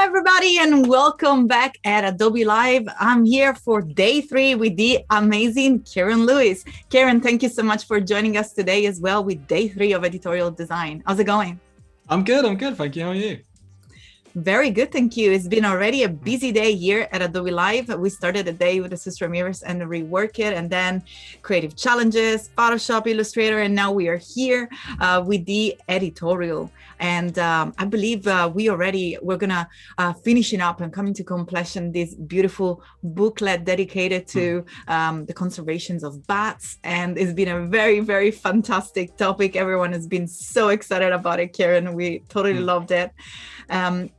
Everybody, and welcome back at Adobe Live. I'm here for day 3 with the amazing Kieron Lewis. Kieron, thank you so much for joining us today as well with day 3 of editorial design. How's it going? I'm good. Thank you. How are you? Very good, thank you. It's been already a busy day here at Adobe Live. We started the day with Assist Ramirez and Rework It, and then creative challenges, Photoshop, Illustrator, and now we are here with the editorial. And I believe we're gonna finishing up and coming to completion this beautiful booklet dedicated to the conservations of bats. And it's been a very, very fantastic topic. Everyone has been so excited about it, Kieron. We totally loved it.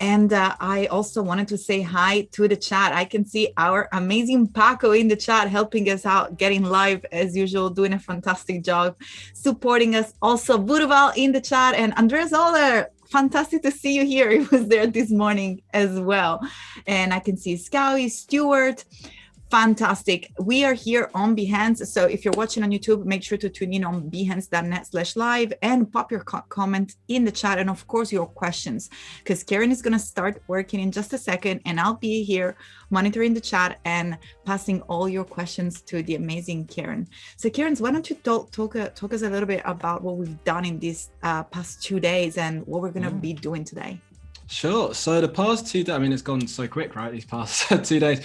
And I also wanted to say hi to the chat. I can see our amazing Paco in the chat, helping us out, getting live as usual, doing a fantastic job, supporting us. Also, Buruval in the chat, and Andres Oller. Fantastic to see you here. He was there this morning as well. And I can see Scowy, Stewart. Fantastic. We are here on Behance. So if you're watching on YouTube, make sure to tune in on behance.net/live and pop your comment in the chat. And of course, your questions, because Kieron is going to start working in just a second, and I'll be here monitoring the chat and passing all your questions to the amazing Kieron. So Kieron, why don't you talk us a little bit about what we've done in these past 2 days and what we're going to be doing today? Sure. So the past 2 days, I mean, it's gone so quick, right? These past 2 days.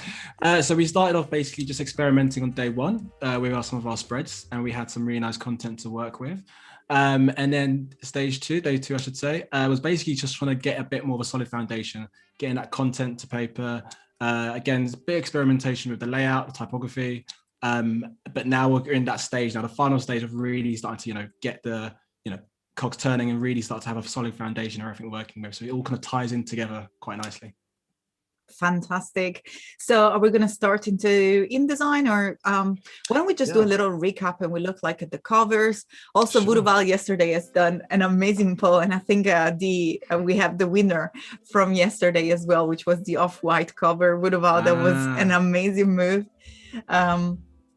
So we started off basically just experimenting on day 1 with some of our spreads, and we had some really nice content to work with. And then stage 2, day 2, I should say, was basically just trying to get a bit more of a solid foundation, getting that content to paper. Again, there's a bit of experimentation with the layout, the typography. But now we're in that stage, now the final stage of really starting to, get the, cogs turning and really start to have a solid foundation of everything we're working with. So it all kind of ties in together quite nicely. Fantastic. So are we going to start into InDesign, or why don't we just do a little recap and we look like at the covers? Also, sure. Buruval yesterday has done an amazing poll, and I think we have the winner from yesterday as well, which was the off-white cover. Buruval, that was an amazing move.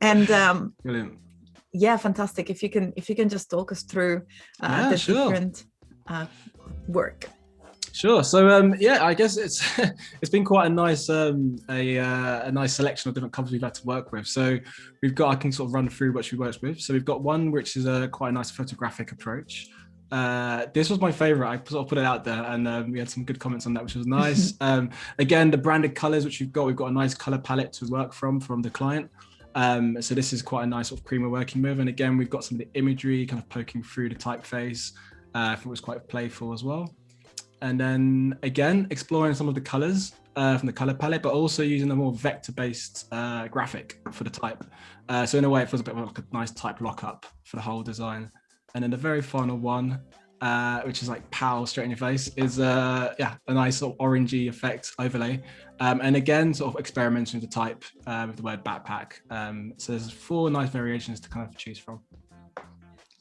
Brilliant. Yeah, fantastic. If you can just talk us through the different work. Sure. So I guess it's been quite a nice nice selection of different covers we've had to work with. So we've got, I can sort of run through what we worked with. So we've got one which is quite a nice photographic approach. This was my favorite. I sort of put it out there, and we had some good comments on that, which was nice. Again, the branded colors which we've got a nice color palette to work from the client. So this is quite a nice sort of cream we're working with. And again, we've got some of the imagery kind of poking through the typeface. I think it was quite playful as well. And then again, exploring some of the colors from the color palette, but also using a more vector-based graphic for the type. So in a way, it feels a bit like a nice type lockup for the whole design. And then the very final one, which is like pow, straight in your face, is a nice sort of orangey effect overlay. And again, sort of experimenting with the type with the word backpack. So there's 4 nice variations to kind of choose from.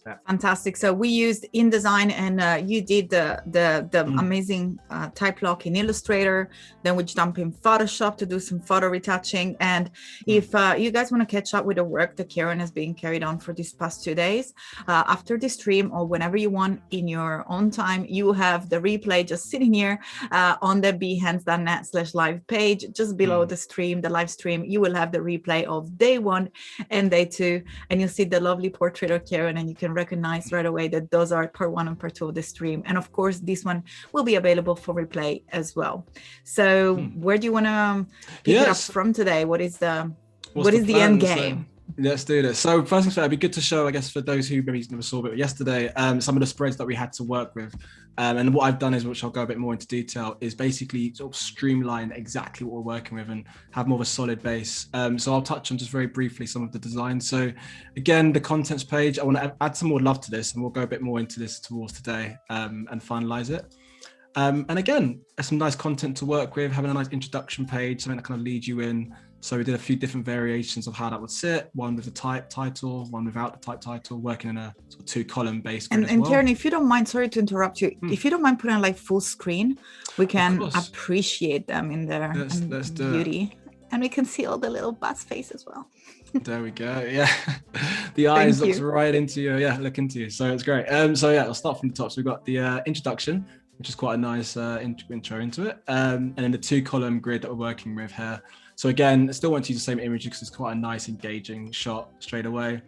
Yeah. Fantastic. So we used InDesign, and you did the amazing type lock in Illustrator. Then we jump in Photoshop to do some photo retouching. And if you guys want to catch up with the work that Kieron has been carried on for these past 2 days, after the stream or whenever you want in your own time, you have the replay just sitting here on the behance.net/live page, just below the stream, the live stream. You will have the replay of day 1 and day 2, and you'll see the lovely portrait of Kieron, and you can recognize right away that those are part 1 and part 2 of the stream. And of course, this one will be available for replay as well. So where do you want to pick it up from today? What is the end game? Let's do this. So first things first, it'd be good to show, I guess, for those who maybe never saw it yesterday, some of the spreads that we had to work with. And what I've done is, which I'll go a bit more into detail, is basically sort of streamline exactly what we're working with and have more of a solid base. So I'll touch on just very briefly some of the design. So again, the contents page, I want to add some more love to this, and we'll go a bit more into this towards today and finalize it. And again, there's some nice content to work with, having a nice introduction page, something that kind of leads you in. So we did a few different variations of how that would sit, one with the type title, one without the type title, working in a sort of 2-column base grid as well. Kieron, if you don't mind, sorry to interrupt you, if you don't mind putting like full screen, we can appreciate them in their let's do beauty. And we can see all the little but's face as well. There we go. Yeah. The eyes looks right into you. Yeah, look into you. So it's great. So yeah, I'll start from the top. So we've got the introduction, which is quite a nice intro into it. And then the 2-column grid that we're working with here. So again, I still want to use the same image because it's quite a nice engaging shot straight away.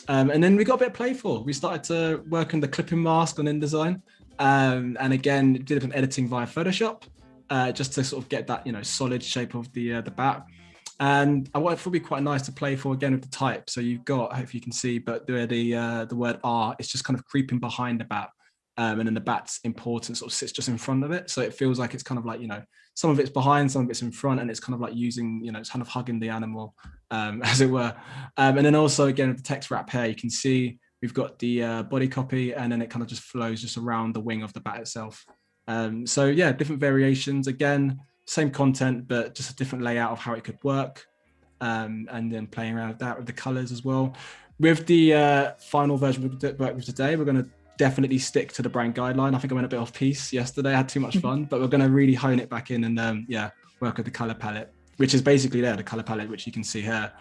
And then we got a bit playful. We started to work on the clipping mask on InDesign. And again, did a bit of editing via Photoshop, just to sort of get that, solid shape of the bat. And I thought it'd be quite nice to play for again with the type. So you've got, I hope you can see, but the word R, it's just kind of creeping behind the bat. And then the bat's importance sort of sits just in front of it. So it feels like it's kind of like, some of it's behind, some of it's in front, and it's kind of like using, it's kind of hugging the animal, as it were. And then also again, with the text wrap here, you can see we've got the body copy, and then it kind of just flows just around the wing of the bat itself. So yeah, different variations. Again, same content, but just a different layout of how it could work. And then playing around with that with the colors as well. With the final version we work with today, we're going to definitely stick to the brand guideline. I think I went a bit off piece yesterday. I had too much fun, but we're going to really hone it back in and work with the color palette, which is basically the color palette, which you can see here.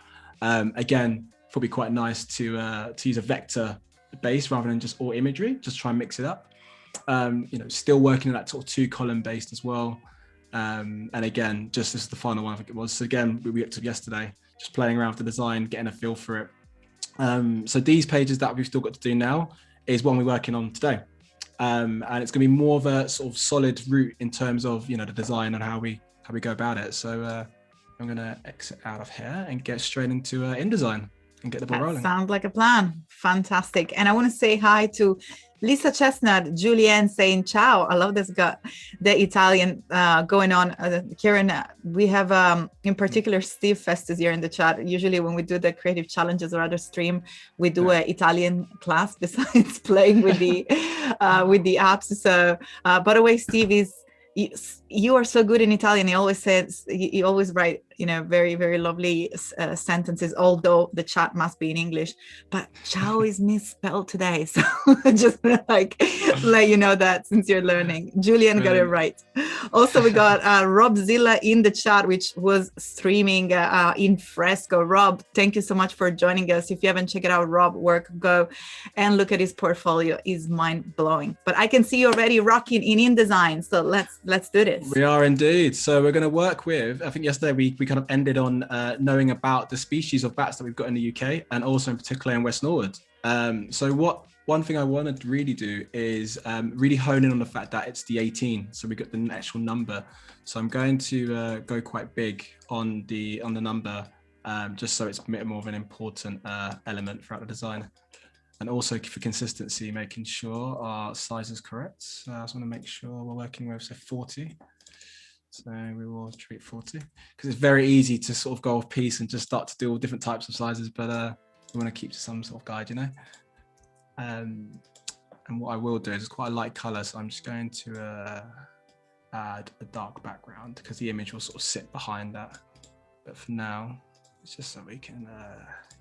Again, it'll be quite nice to use a vector base rather than just all imagery, just try and mix it up. Still working in that sort of 2-column based as well. And again, just this is the final one, I think it was. So again, we looked at yesterday, just playing around with the design, getting a feel for it. So these pages that we've still got to do now is one we're working on today. And it's going to be more of a sort of solid route in terms of, the design and how we go about it. So I'm going to exit out of here and get straight into InDesign and get the ball rolling. Sounds like a plan. Fantastic. And I want to say hi to Lisa Chestnut, Julianne saying ciao. I love this guy, the Italian going on. Kieron, we have in particular Steve Festus here in the chat. Usually when we do the creative challenges or other stream, we do an Italian class besides playing with the apps. So by the way, Steve, you are so good in Italian. He always says, you always write, very, very lovely sentences, although the chat must be in English, but ciao is misspelled today. So just like let you know that since you're learning. Julian got it right. Also, we got Rob Zilla in the chat, which was streaming in fresco. Rob, thank you so much for joining us. If you haven't checked out Rob work, go and look at his portfolio. It's mind blowing. But I can see you already rocking in InDesign. So let's do this. We are indeed. So we're going to work with, I think yesterday we kind of ended on knowing about the species of bats that we've got in the UK and also in particular in West Norwood. So one thing I wanted to really do is really hone in on the fact that it's the 18. So we got the actual number. So I'm going to go quite big on the number, just so it's a bit more of an important element throughout the design. And also for consistency, making sure our size is correct. So I just want to make sure we're working with, say, 40. So we will treat 40 because it's very easy to sort of go off piece and just start to do all different types of sizes, but we want to keep to some sort of guide, And what I will do is it's quite a light color, so I'm just going to add a dark background because the image will sort of sit behind that. But for now, it's just so we can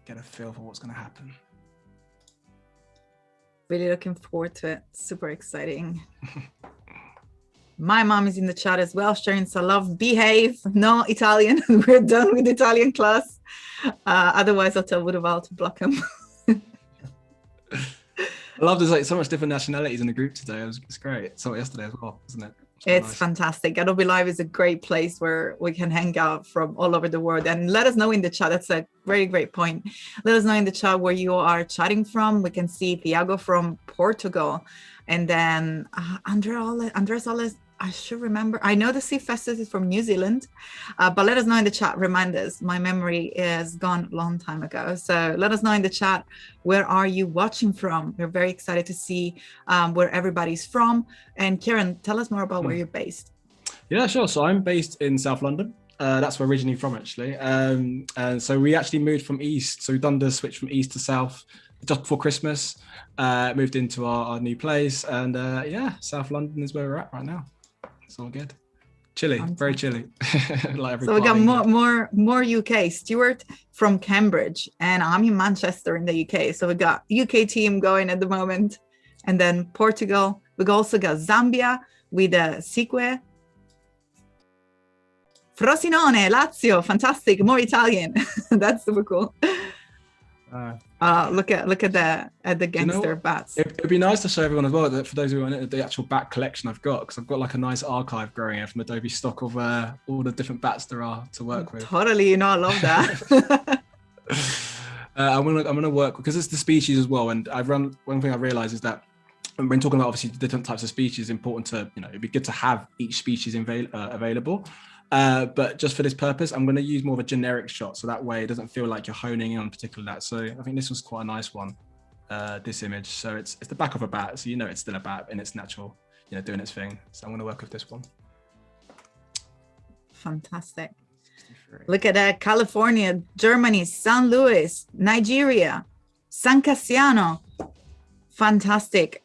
get a feel for what's going to happen. Really looking forward to it. Super exciting. My mom is in the chat as well, sharing some love. Behave. No Italian. We're done with Italian class. Otherwise, I'll tell Woodval to block him. I love there's like so much different nationalities in the group today. It's great. So yesterday as well, isn't it? It's fantastic. Adobe Live is a great place where we can hang out from all over the world. And let us know in the chat. That's a very great point. Let us know in the chat where you are chatting from. We can see Thiago from Portugal. And then Andres I should remember. I know the C.V.S is from New Zealand, but let us know in the chat. Remind us. My memory is gone a long time ago. So let us know in the chat, where are you watching from? We're very excited to see where everybody's from. And Kieron, tell us more about where you're based. Yeah, sure. So I'm based in South London. That's where I'm originally from, actually. And so we actually moved from East. So we've done the switch from East to South just before Christmas. Moved into our new place. And yeah, South London is where we're at right now. It's all good. Chilly, very chilly. Like every so we got England. more UK. Stuart from Cambridge, and I'm in Manchester in the UK. So we got UK team going at the moment, and then Portugal. We also got Zambia with CMYK. Frosinone, Lazio, fantastic. More Italian. That's super cool. Look at the gangster bats. It'd be nice to show everyone as well that for those who want the actual bat collection I've got, because I've got like a nice archive growing here from Adobe Stock of all the different bats there are to work with. Totally, you know, I love that. I'm gonna work because it's the species as well. And one thing I realized is that when talking about obviously different types of species, it's important to, you know, it'd be good to have each species available. But just for this purpose, I'm going to use more of a generic shot, so that way it doesn't feel like you're honing in on particular that. So I think this was quite a nice one, this image. So it's the back of a bat, so you know it's still a bat in its natural, you know, doing its thing. So I'm going to work with this one. Fantastic. 63. Look at that. California, Germany, San Luis, Nigeria, San Cassiano. Fantastic.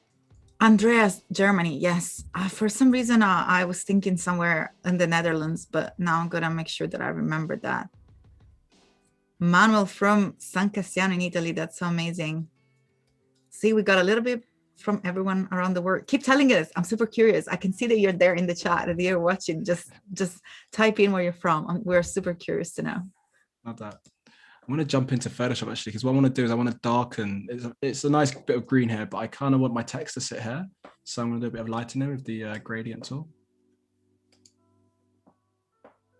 Andreas, Germany, yes. For some reason, I was thinking somewhere in the Netherlands, but now I'm going to make sure that I remember that. Manuel from San Cassiano in Italy, that's so amazing. See, we got a little bit from everyone around the world. Keep telling us. I'm super curious. I can see that you're there in the chat, that you're watching. Just type in where you're from. We're super curious to know. Love that. I'm going to jump into Photoshop actually, because what I want to do is I want to darken. It's a nice bit of green here, but I kind of want my text to sit here. So I'm going to do a bit of lightening with the gradient tool.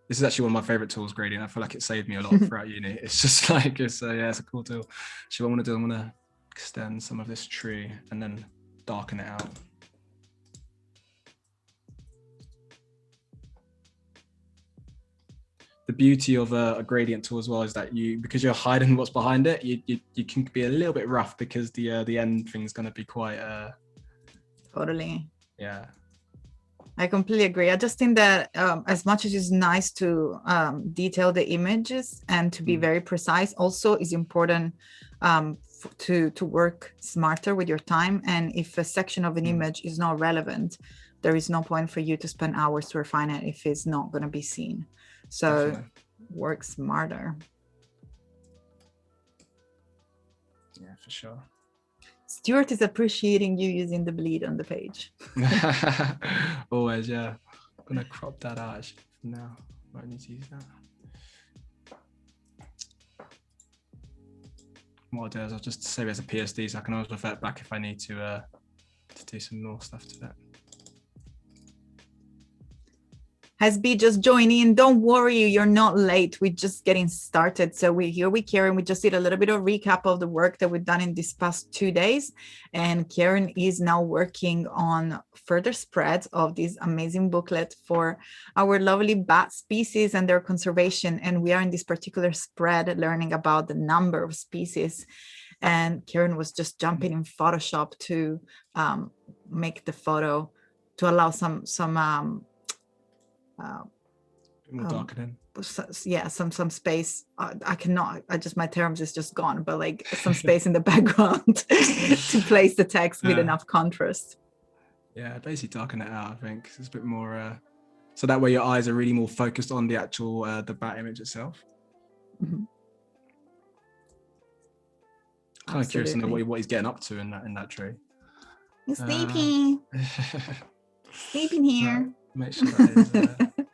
This is actually one of my favorite tools, gradient. I feel like it saved me a lot throughout uni. It's just like, it's a cool tool. So what I want to do, I'm going to extend some of this tree and then darken it out. The beauty of a gradient tool as well is that because you're hiding what's behind it, you can be a little bit rough because the end thing's going to be quite totally. Yeah, I completely agree. I just think that as much as it's nice to detail the images and to be very precise, also is important to work smarter with your time. And if a section of an image is not relevant, there is no point for you to spend hours to refine it if it's not going to be seen. So definitely. Work smarter. Yeah, for sure. Stuart is appreciating you using the bleed on the page. Always, yeah. I'm going to crop that out actually for now. Might need to use that. What I'll do is I'll just save it as a PSD, so I can always revert back if I need to do some more stuff to that. Hasbi just joined in. Don't worry, you're not late. We're just getting started. So we're here with Kieron. We just did a little bit of recap of the work that we've done in these past 2 days. And Kieron is now working on further spreads of this amazing booklet for our lovely bat species and their conservation. And we are in this particular spread learning about the number of species. And Kieron was just jumping in Photoshop to make the photo to allow some more darkening. Yeah, some space. I cannot. My terms is just gone. But like some space in the background to place the text with enough contrast. Yeah, basically darken it out. I think it's a bit more. So that way your eyes are really more focused on the actual the bat image itself. Mm-hmm. Kind of curious to know what he's getting up to in that tree. He's sleeping. Sleeping here. Make sure that is.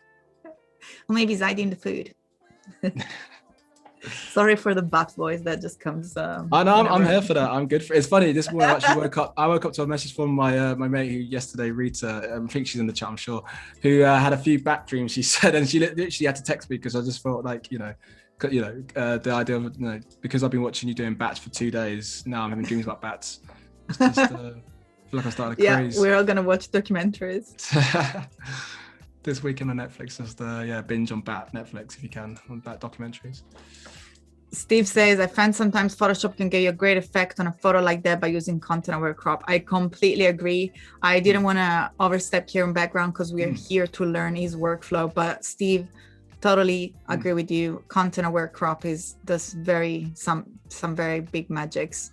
Or maybe he's hiding the food. Sorry for the bat voice that just comes. I know, I'm here for that. I'm good for it. It's funny. This morning I actually woke up. I woke up to a message from my mate who yesterday, Rita, I think she's in the chat, I'm sure, who had a few bat dreams. She said, and she literally had to text me because I just felt like, the idea of because I've been watching you doing bats for 2 days. Now I'm having dreams about bats. It's just, feel like I started a Yeah, craze. we're all gonna watch documentaries. This weekend on Netflix, just binge on Bat Netflix if you can, on Bat documentaries. Steve says, I find sometimes Photoshop can give you a great effect on a photo like that by using content-aware crop. I completely agree. I didn't want to overstep Kieron's background because we are here to learn his workflow. But Steve, totally agree with you. Content-aware crop does some very big magics.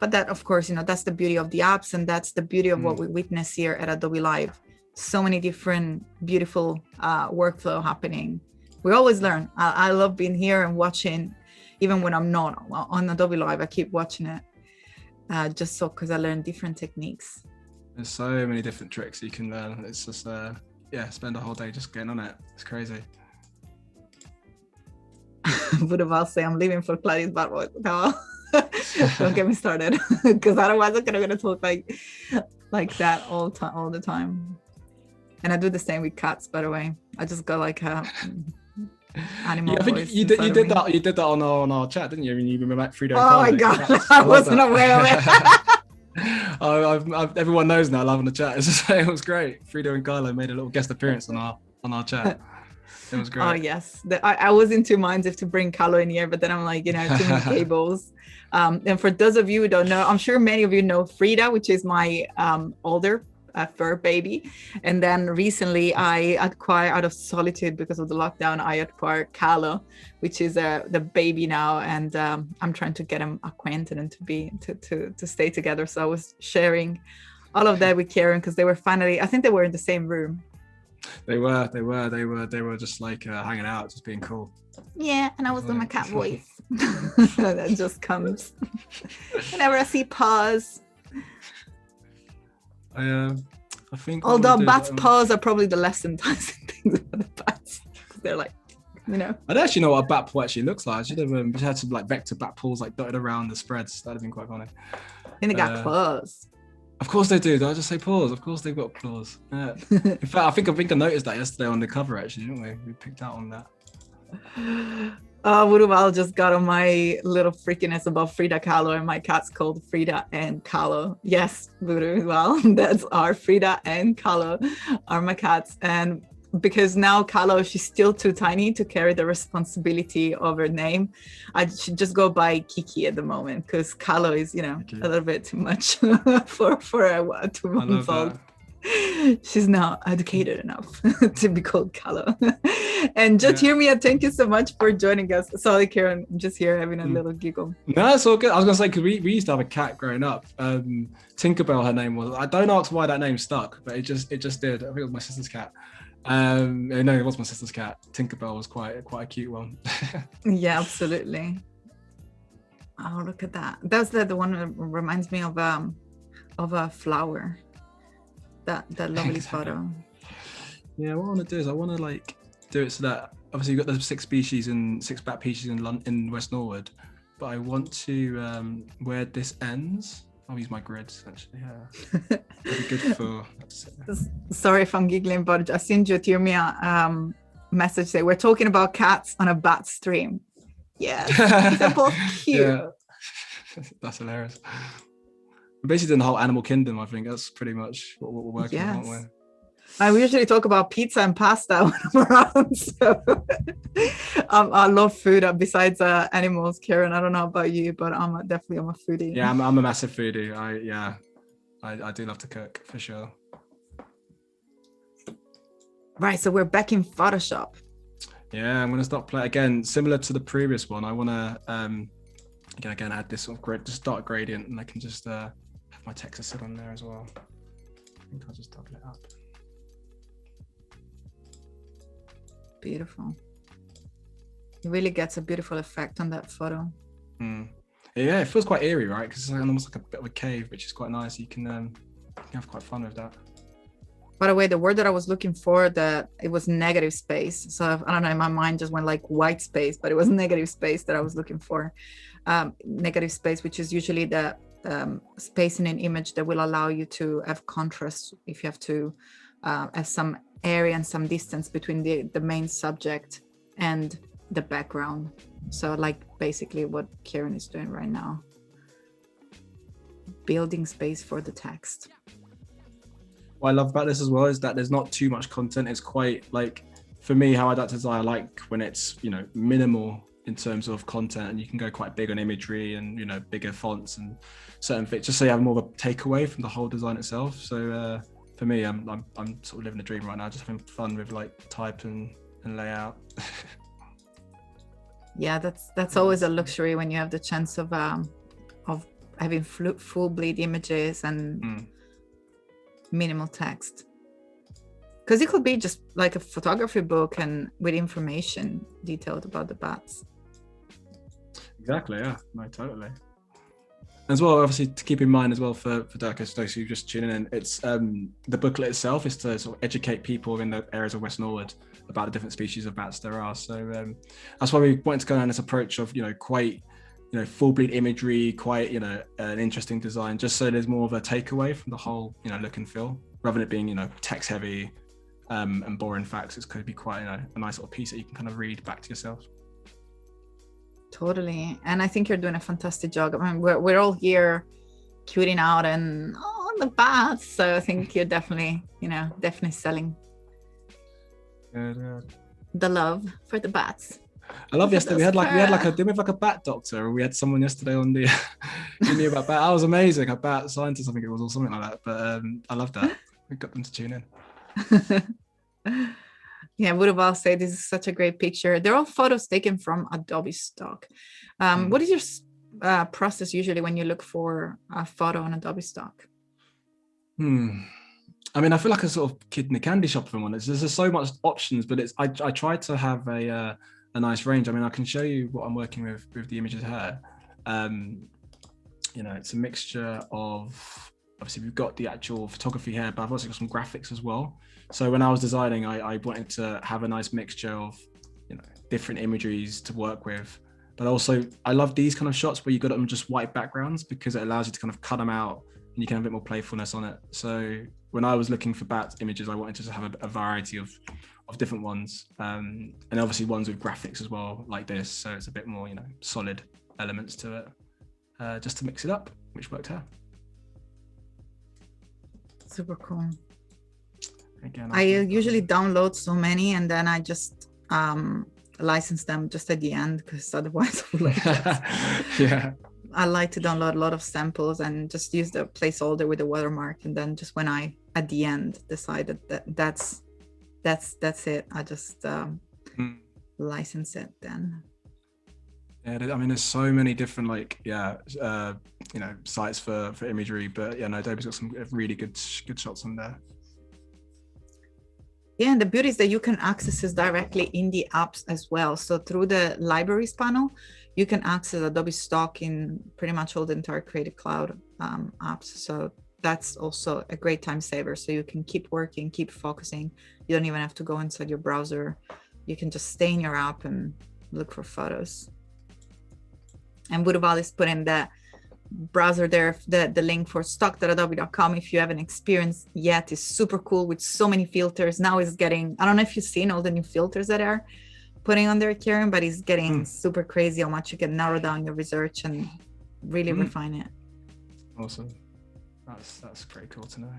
But that, of course, that's the beauty of the apps, and that's the beauty of what we witness here at Adobe Live. So many different beautiful workflow happening. We always learn. I love being here and watching, even when I'm not on Adobe Live. I keep watching it just because I learn different techniques. There's so many different tricks you can learn. It's just spend a whole day just getting on it. It's crazy. Would have say I'm leaving for Kladi's bad boy. Don't get me started, because otherwise I'm gonna talk like that all the time. And I do the same with cats, by the way. I just got like a animal voice. I think you did that. You did that on our chat, didn't you? I mean, you remember Frida and Oh my god, I wasn't aware of it. Everyone knows now. Live on the chat. It was great. Frida and Kylo made a little guest appearance on our chat. It was great. Oh yes, I was in two minds if to bring Kylo in here, but then I'm like, too many cables. And for those of you who don't know, I'm sure many of you know Frida, which is my older fur baby. And then recently I acquired, out of solitude because of the lockdown, I acquired Kylo, which is the baby now. And I'm trying to get him acquainted and to stay together. So I was sharing all of that with Kieron because they were finally, I think they were in the same room. They were just like hanging out, just being cool. Yeah, and I was doing my cat voice. That just comes whenever I see paws. I think. Although bats' paws are probably the less enticing things about the bats. They're like, I don't actually know what a bat paw actually looks like. I should have had some like vector bat paws like dotted around the spreads. That'd have been quite funny. And they got claws. Of course they do. Did I just say paws? Of course they've got claws. Yeah. In fact, I think I noticed that yesterday on the cover actually, didn't we? We picked out on that. Wuruval just got on my little freakiness about Frida Kahlo, and my cat's called Frida and Kahlo. Yes, Wuruval, that's our Frida and Kahlo are my cats. And because now Kahlo, she's still too tiny to carry the responsibility of her name, I should just go by Kiki at the moment, because Kahlo is, a little bit too much for a 2-month-old. She's not educated enough to be called Kahlo. And just hear me, thank you so much for joining us. Sorry, Kieron, I'm just here having a little giggle. No, it's all good. I was gonna say, because we used to have a cat growing up. Tinkerbell, her name was. I don't ask why that name stuck, but it just did. I think it was my sister's cat. No, it was my sister's cat. Tinkerbell was quite a cute one. Yeah, absolutely. Oh, look at that. That's the one that reminds me of a flower. That lovely photo. Yeah, what I want to do is I want to do it so that obviously you've got the 6 bat species in West Norwood, but I want to where this ends. I'll use my grids actually. Yeah, that'd be good for. Sorry if I'm giggling, but I seen Jyotirmia message say we're talking about cats on a bat stream. Yes, they're both cute. Yeah. That's hilarious. We're basically doing the whole animal kingdom. I think that's pretty much what we're working on, aren't we? We usually talk about pizza and pasta when I'm around. So I love food besides animals, Kieron. I don't know about you, but I'm a foodie. Yeah, I'm a massive foodie. I do love to cook for sure. Right, so we're back in Photoshop. Yeah, I'm gonna start playing again, similar to the previous one. I wanna again add this sort of just start gradient, and I can just have my text sit on there as well. I think I'll just double it up. Beautiful. It really gets a beautiful effect on that photo. Yeah, it feels quite eerie, right? Because it's almost like a bit of a cave, which is quite nice. You can have quite fun with that. By the way, the word that I was looking for, that it was negative space. So I don't know, in my mind just went like white space, but it was negative space that I was looking for. Negative space, which is usually the space in an image that will allow you to have contrast if you have to have some area and some distance between the main subject and the background. So like basically what Kieron is doing right now. building space for the text. What I love about this as well is that there's not too much content. It's quite like, for me, how I like to design, I like when it's, you know, minimal in terms of content, and you can go quite big on imagery and, you know, bigger fonts and certain bits, just so you have more of a takeaway from the whole design itself. So for me, I'm sort of living the dream right now, just having fun with like type and layout. Yeah, that's always a luxury when you have the chance of having full bleed images and minimal text, because it could be just like a photography book and with information detailed about the bats. Exactly, yeah, no, totally. As well, obviously, to keep in mind as well for those who just tuning in, it's the booklet itself is to sort of educate people in the areas of West Norwood about the different species of bats there are. So that's why we wanted to go down this approach of, you know, quite, you know, full bleed imagery, quite, you know, an interesting design, just so there's more of a takeaway from the whole, you know, look and feel, rather than it being, you know, text heavy and boring facts. It's going to be quite, you know, a nice little piece that you can kind of read back to yourself. Totally. And I think you're doing a fantastic job. I mean, we're all here cutting out and the bats. So I think you're definitely, you know, definitely selling the love for the bats. I love yesterday. We had like a bat doctor, or we had someone yesterday on the who knew about bat. That was amazing. A bat scientist, I think it was, or something like that. But I love that. We got them to tune in. Yeah, would have all said this is such a great picture. They're all photos taken from Adobe Stock. What is your process usually when you look for a photo on Adobe Stock? I mean, I feel like a sort of kid in a candy shop, if I'm honest. There's so much options, but I try to have a nice range. I mean, I can show you what I'm working with the images here. You know, it's a mixture of, obviously we've got the actual photography here, but I've also got some graphics as well. So when I was designing, I wanted to have a nice mixture of, you know, different imageries to work with. But also, I love these kind of shots where you got them just white backgrounds, because it allows you to kind of cut them out and you can have a bit more playfulness on it. So when I was looking for bat images, I wanted to just have a variety of different ones, and obviously ones with graphics as well, like this. So it's a bit more, you know, solid elements to it, just to mix it up, which worked out. Super cool. Again, I usually download so many and then I just license them just at the end, because otherwise yeah, I like to download a lot of samples and just use the placeholder with the watermark, and then just when I at the end decided that that's it, I just license it then. Yeah, I mean, there's so many different you know, sites for imagery, but yeah, no, Adobe's got some really good shots on there. Yeah, and the beauty is that you can access this directly in the apps as well. So through the libraries panel, you can access Adobe Stock in pretty much all the entire Creative Cloud apps. So that's also a great time saver. So you can keep working, keep focusing. You don't even have to go inside your browser. You can just stay in your app and look for photos. And Budoval is putting the browser there, the link for stock.adobe.com. if you haven't experienced yet. It's super cool with so many filters. Now it's getting, I don't know if you've seen all the new filters that are putting on there, Kieron, but it's getting super crazy how much you can narrow down your research and really refine it. Awesome. That's pretty cool to know.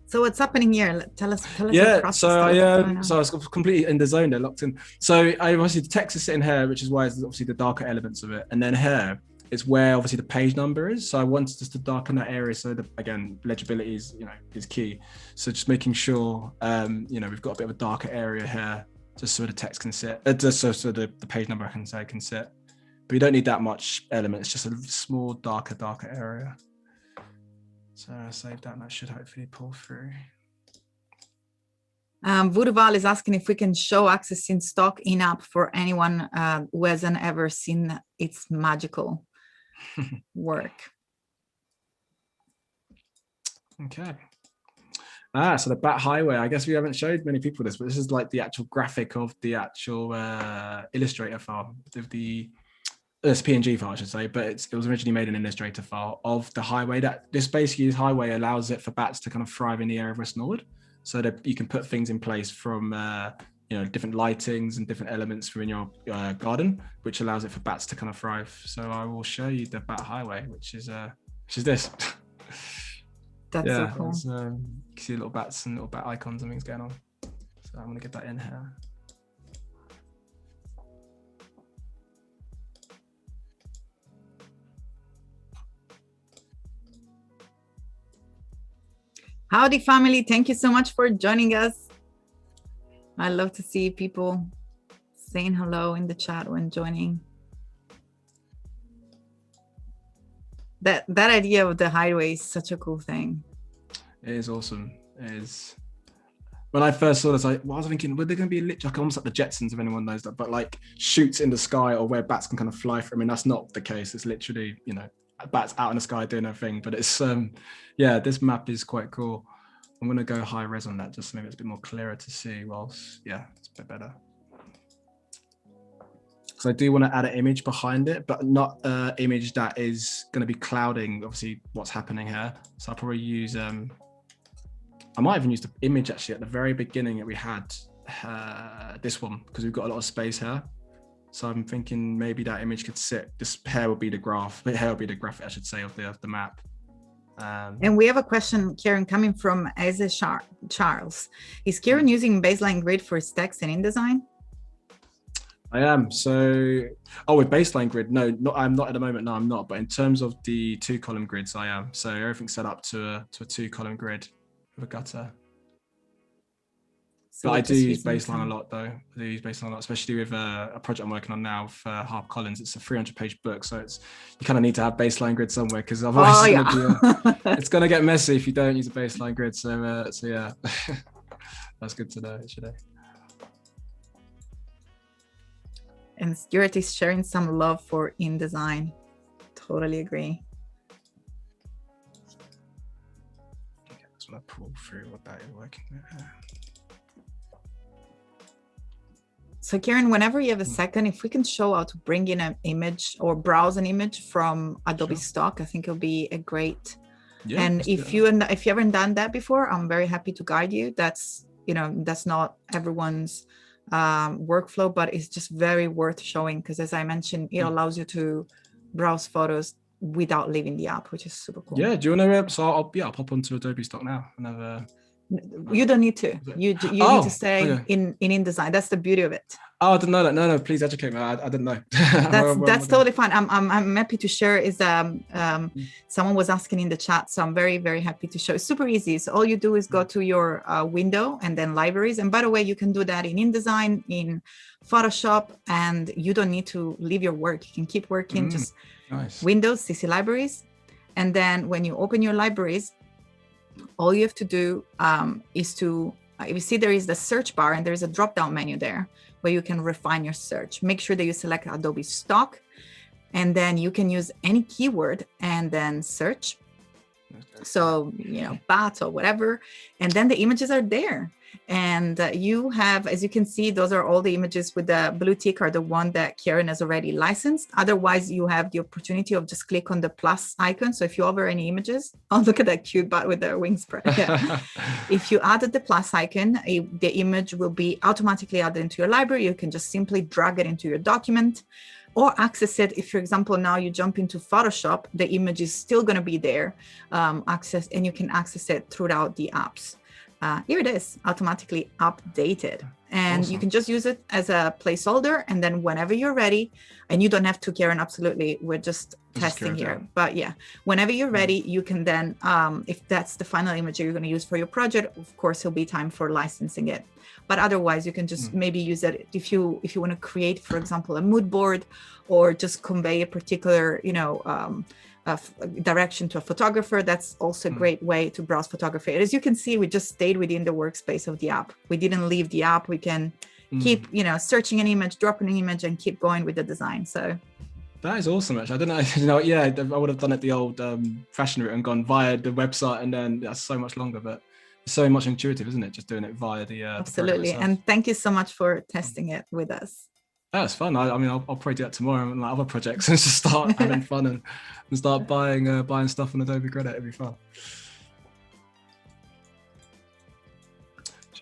So what's happening here? Tell us. Yeah, so I was completely in the zone there, locked in. So I obviously, the text is sitting here, which is why it's obviously the darker elements of it, and then here is where obviously the page number is. So I wanted just to darken that area, so that, again, legibility is, you know, is key. So just making sure, you know, we've got a bit of a darker area here, just so the text can sit, just so the page number can sit. But you don't need that much element. It's just a small darker area. So I saved that, and that should hopefully pull through. Budoval is asking if we can show accessing stock in-app for anyone who hasn't ever seen its magical work. Okay. So the Bat Highway, I guess we haven't showed many people this, but this is like the actual graphic of the actual Illustrator file, it's PNG file, I should say, but it was originally made an Illustrator file of the highway. This highway allows it for bats to kind of thrive in the area of West Norwood, so that you can put things in place from, different lightings and different elements for in your garden, which allows it for bats to kind of thrive. So I will show you the bat highway, which is this. That's so cool. You can see little bats and little bat icons and things going on. So I'm going to get that in here. Howdy, family. Thank you so much for joining us. I love to see people saying hello in the chat when joining. That idea of the highway is such a cool thing. It is awesome. It is. When I first saw this, I was thinking, were there going to be like almost like the Jetsons, if anyone knows that, but like shoots in the sky or where bats can kind of fly from. I mean, that's not the case. It's literally, bats out in the sky doing their thing. But it's, this map is quite cool. I'm going to go high res on that just so maybe it's a bit more clearer to see whilst, it's a bit better. So I do want to add an image behind it, but not an image that is going to be clouding, obviously, what's happening here. So I'll probably use, I might even use the image actually at the very beginning that we had, this one, because we've got a lot of space here. So I'm thinking maybe that image could sit, this hair will be the graph, the hair will be the graphic, I should say, of the map. And we have a question, Kieron, coming from Eze Charles. Is Kieron using baseline grid for his text in InDesign? I am. So, with baseline grid, no, I'm not at the moment. No, I'm not. But in terms of the 2-column grids, I am. So everything's set up to a 2-column grid with a gutter. So but I do use baseline a lot, though. I do use baseline a lot, especially with a project I'm working on now for HarperCollins. It's a 300-page book, so you kind of need to have baseline grid somewhere because otherwise it's going to get messy if you don't use a baseline grid. So yeah, that's good to know today. And Stuart is sharing some love for InDesign. Totally agree. Okay, I just want to pull through what that is working with. So Kieron, whenever you have a second, if we can show how to bring in an image or browse an image from Adobe Stock, I think it'll be a great. Yeah, and if you haven't done that before, I'm very happy to guide you. That's not everyone's workflow, but it's just very worth showing because, as I mentioned, it allows you to browse photos without leaving the app, which is super cool. Yeah, do you want to? So I'll pop onto Adobe Stock now and have a. You don't need to. You need to stay in InDesign. That's the beauty of it. Oh, I didn't know that. No, please educate me. I didn't know. That's totally fine. I'm happy to share. Someone was asking in the chat, so I'm very, very happy to show. It's super easy. So all you do is go to your window and then libraries. And by the way, you can do that in InDesign, in Photoshop, and you don't need to leave your work. You can keep working. Just nice. Windows, CC libraries, and then when you open your libraries, all you have to do is to, if you see there is the search bar and there is a drop-down menu there where you can refine your search. Make sure that you select Adobe Stock, and then you can use any keyword and then search. Okay. So, bat or whatever, and then the images are there. And you have, as you can see, those are all the images with the blue tick are the one that Kieron has already licensed. Otherwise, you have the opportunity of just click on the plus icon. So if you hover any images, look at that cute bat with the wing spread. Yeah. If you added the plus icon, the image will be automatically added into your library. You can just simply drag it into your document or access it. If, for example, now you jump into Photoshop, the image is still going to be there, and you can access it throughout the apps. Here it is, automatically updated. And awesome. You can just use it as a placeholder. And then whenever you're ready, and you don't have to, Kieron, absolutely, we're just testing here. But yeah, whenever you're ready, you can then, if that's the final image you're going to use for your project, of course, it'll be time for licensing it. But otherwise, you can just maybe use it if you want to create, for example, a mood board or just convey a particular, direction to a photographer. That's also a great way to browse photography. As you can see, we just stayed within the workspace of the app. We didn't leave the app. We can keep, searching an image, dropping an image, and keep going with the design. So that is awesome, actually. I don't know, yeah, I would have done it the old fashion route and gone via the website, and then that's so much longer, but it's so much intuitive, isn't it? Just doing it via the absolutely. And thank you so much for testing it with us. That's fun. I mean, I'll probably do that tomorrow and like other projects and just start having fun and start buying stuff on Adobe Creative. It'd be fun.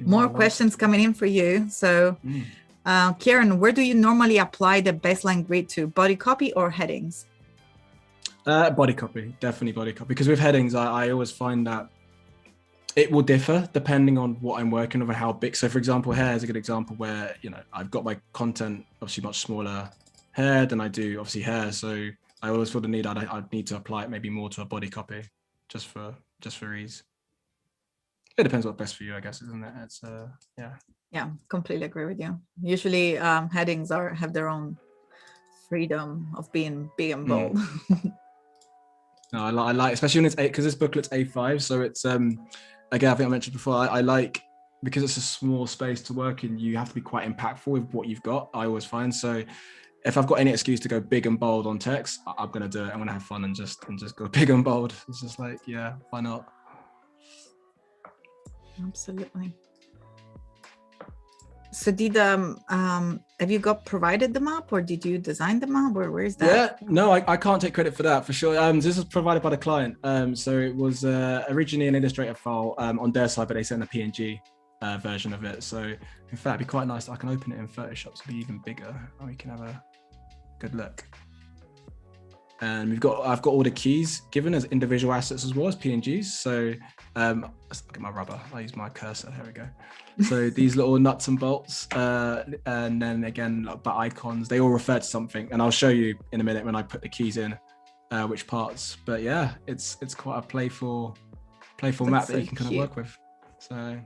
More questions coming in for you. So, Kieron, where do you normally apply the baseline grid to? Body copy or headings? Body copy, definitely body copy. Because with headings, I always find that it will differ depending on what I'm working with and how big. So for example, hair is a good example where, you know, I've got my content obviously much smaller hair than I do obviously hair. So I always feel the need I'd need to apply it maybe more to a body copy just for ease. It depends what's best for you, I guess, isn't it? It's Yeah, completely agree with you. Usually headings have their own freedom of being big and bold. No, I like, especially when it's because this booklet's A5, so it's again, I think I mentioned before, I like, because it's a small space to work in, you have to be quite impactful with what you've got, I always find. So if I've got any excuse to go big and bold on text, I'm gonna do it. I'm gonna have fun and just go big and bold. It's just like, yeah, why not? Absolutely. So did have you provided the map, or did you design the map, or where is that? Yeah, no, I can't take credit for that for sure. This was provided by the client. So it was originally an Illustrator file on their side, but they sent a PNG version of it. So in fact, it'd be quite nice. I can open it in Photoshop to be even bigger, and we can have a good look. And I've got all the keys given as individual assets as well as PNGs. So let's look at my rubber. I'll use my cursor. Here we go. So these little nuts and bolts, and then again, like, the icons, they all refer to something. And I'll show you in a minute when I put the keys in, which parts. But yeah, it's quite a playful map that you can kind of work with. So.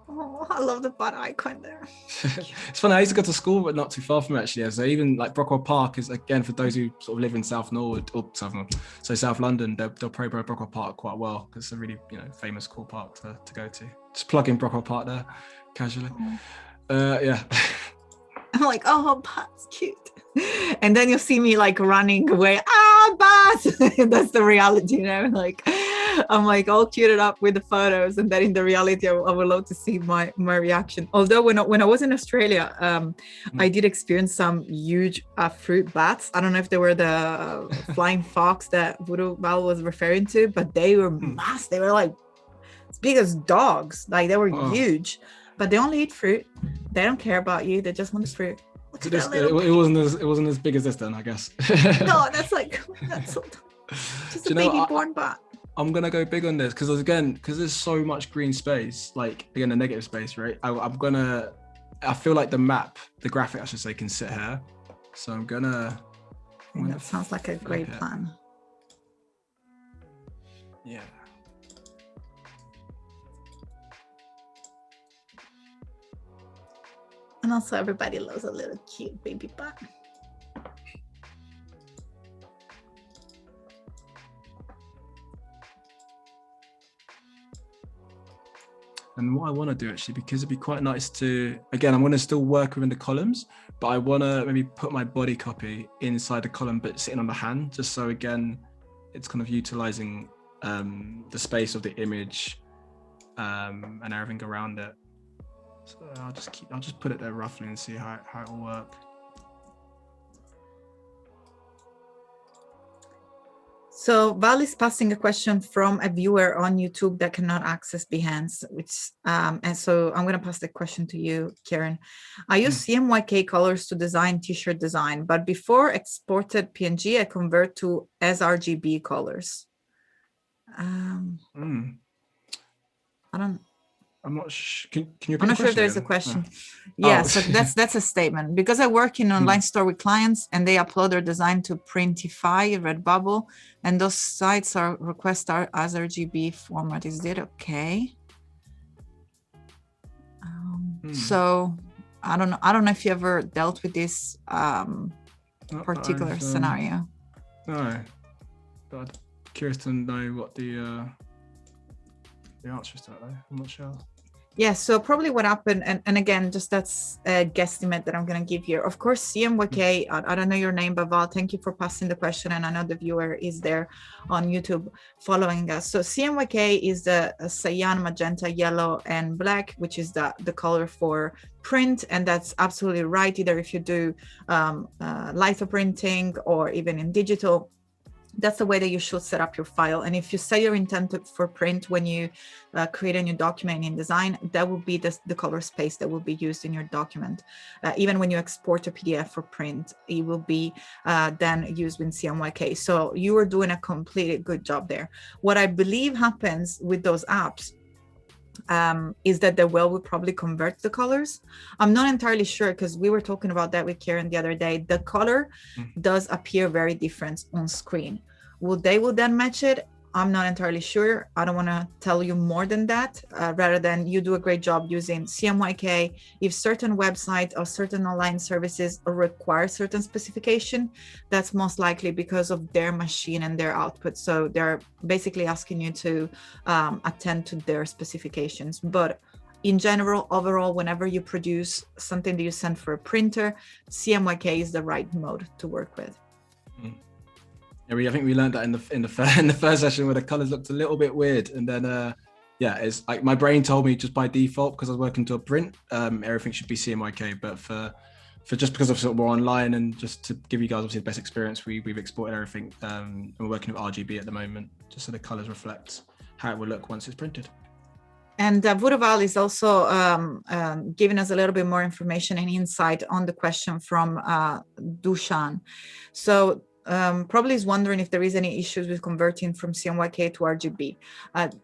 Oh, I love the butt icon there. It's funny, I used to go to school, but not too far from it, actually. Yeah. So even like Brockwell Park is, again, for those who sort of live in South London, they'll probably know Brockwell Park quite well, because it's a really, you know, famous, cool park to go to. Just plug in Brockwell Park there, casually. Yeah. I'm like, oh, Buzz, cute. And then you'll see me like running away. Buzz! That's the reality, you know, like I'm like all cuted up with the photos, and then in the reality, I would love to see my reaction. Although when I was in Australia, I did experience some huge fruit bats. I don't know if they were the flying fox that Voodoo Val was referring to, but they were massive. They were like as big as dogs. Like they were huge, but they only eat fruit. They don't care about you. They just want the fruit. It wasn't as big as this then, I guess. No, that's just a baby born bat. I'm gonna go big on this because there's so much green space, like again the negative space, right? I feel like the graphic I should say, can sit here. So I'm gonna. That sounds like a great plan. Yeah. And also everybody loves a little cute baby bat. And what I want to do actually, because it'd be quite nice to, again, I'm going to still work within the columns, but I want to maybe put my body copy inside the column, but sitting on the hand, just so again, it's kind of utilizing the space of the image and everything around it. So I'll just put it there roughly and see how it will work. So Val is passing a question from a viewer on YouTube that cannot access Behance, and so I'm going to pass the question to you, Kieron. I use CMYK colors to design t-shirt design, but before exported PNG, I convert to sRGB colors. I'm not sure. Can you? I'm not sure if there's a question. Yeah, so that's a statement. Because I work in an online store with clients, and they upload their design to Printify, Redbubble, and those sites request our sRGB format. Is it okay? So I don't know if you ever dealt with this particular scenario. No, but I'm curious to know what the answer is to that, though. I'm not sure. Yeah, so probably what happened, and again, just that's a guesstimate that I'm going to give here. Of course, CMYK, I don't know your name, but Val, thank you for passing the question, and I know the viewer is there on YouTube following us. So CMYK is the cyan, magenta, yellow, and black, which is the color for print, and that's absolutely right. Either if you do litho printing or even in digital, that's the way that you should set up your file. And if you set your intent for print when you create a new document in InDesign, that will be the color space that will be used in your document. Even when you export a PDF for print, it will be then used with CMYK. So you are doing a completely good job there. What I believe happens with those apps is that the will probably convert the colors. I'm not entirely sure, because we were talking about that with Kieron the other day. The color does appear very different on screen. Will then match it? I'm not entirely sure. I don't want to tell you more than that, rather than you do a great job using CMYK. If certain websites or certain online services require certain specification, that's most likely because of their machine and their output. So they're basically asking you to attend to their specifications. But in general, overall, whenever you produce something that you send for a printer, CMYK is the right mode to work with. Yeah, I think we learned that in the first session, where the colors looked a little bit weird, and then yeah, it's like my brain told me just by default, because I was working to a print, everything should be CMYK. But for just because of sort of we're online, and just to give you guys obviously the best experience, we've exported everything, and we're working with RGB at the moment, just so the colors reflect how it will look once it's printed. And Vudaval is also giving us a little bit more information and insight on the question from Dushan. So probably is wondering if there is any issues with converting from CMYK to RGB.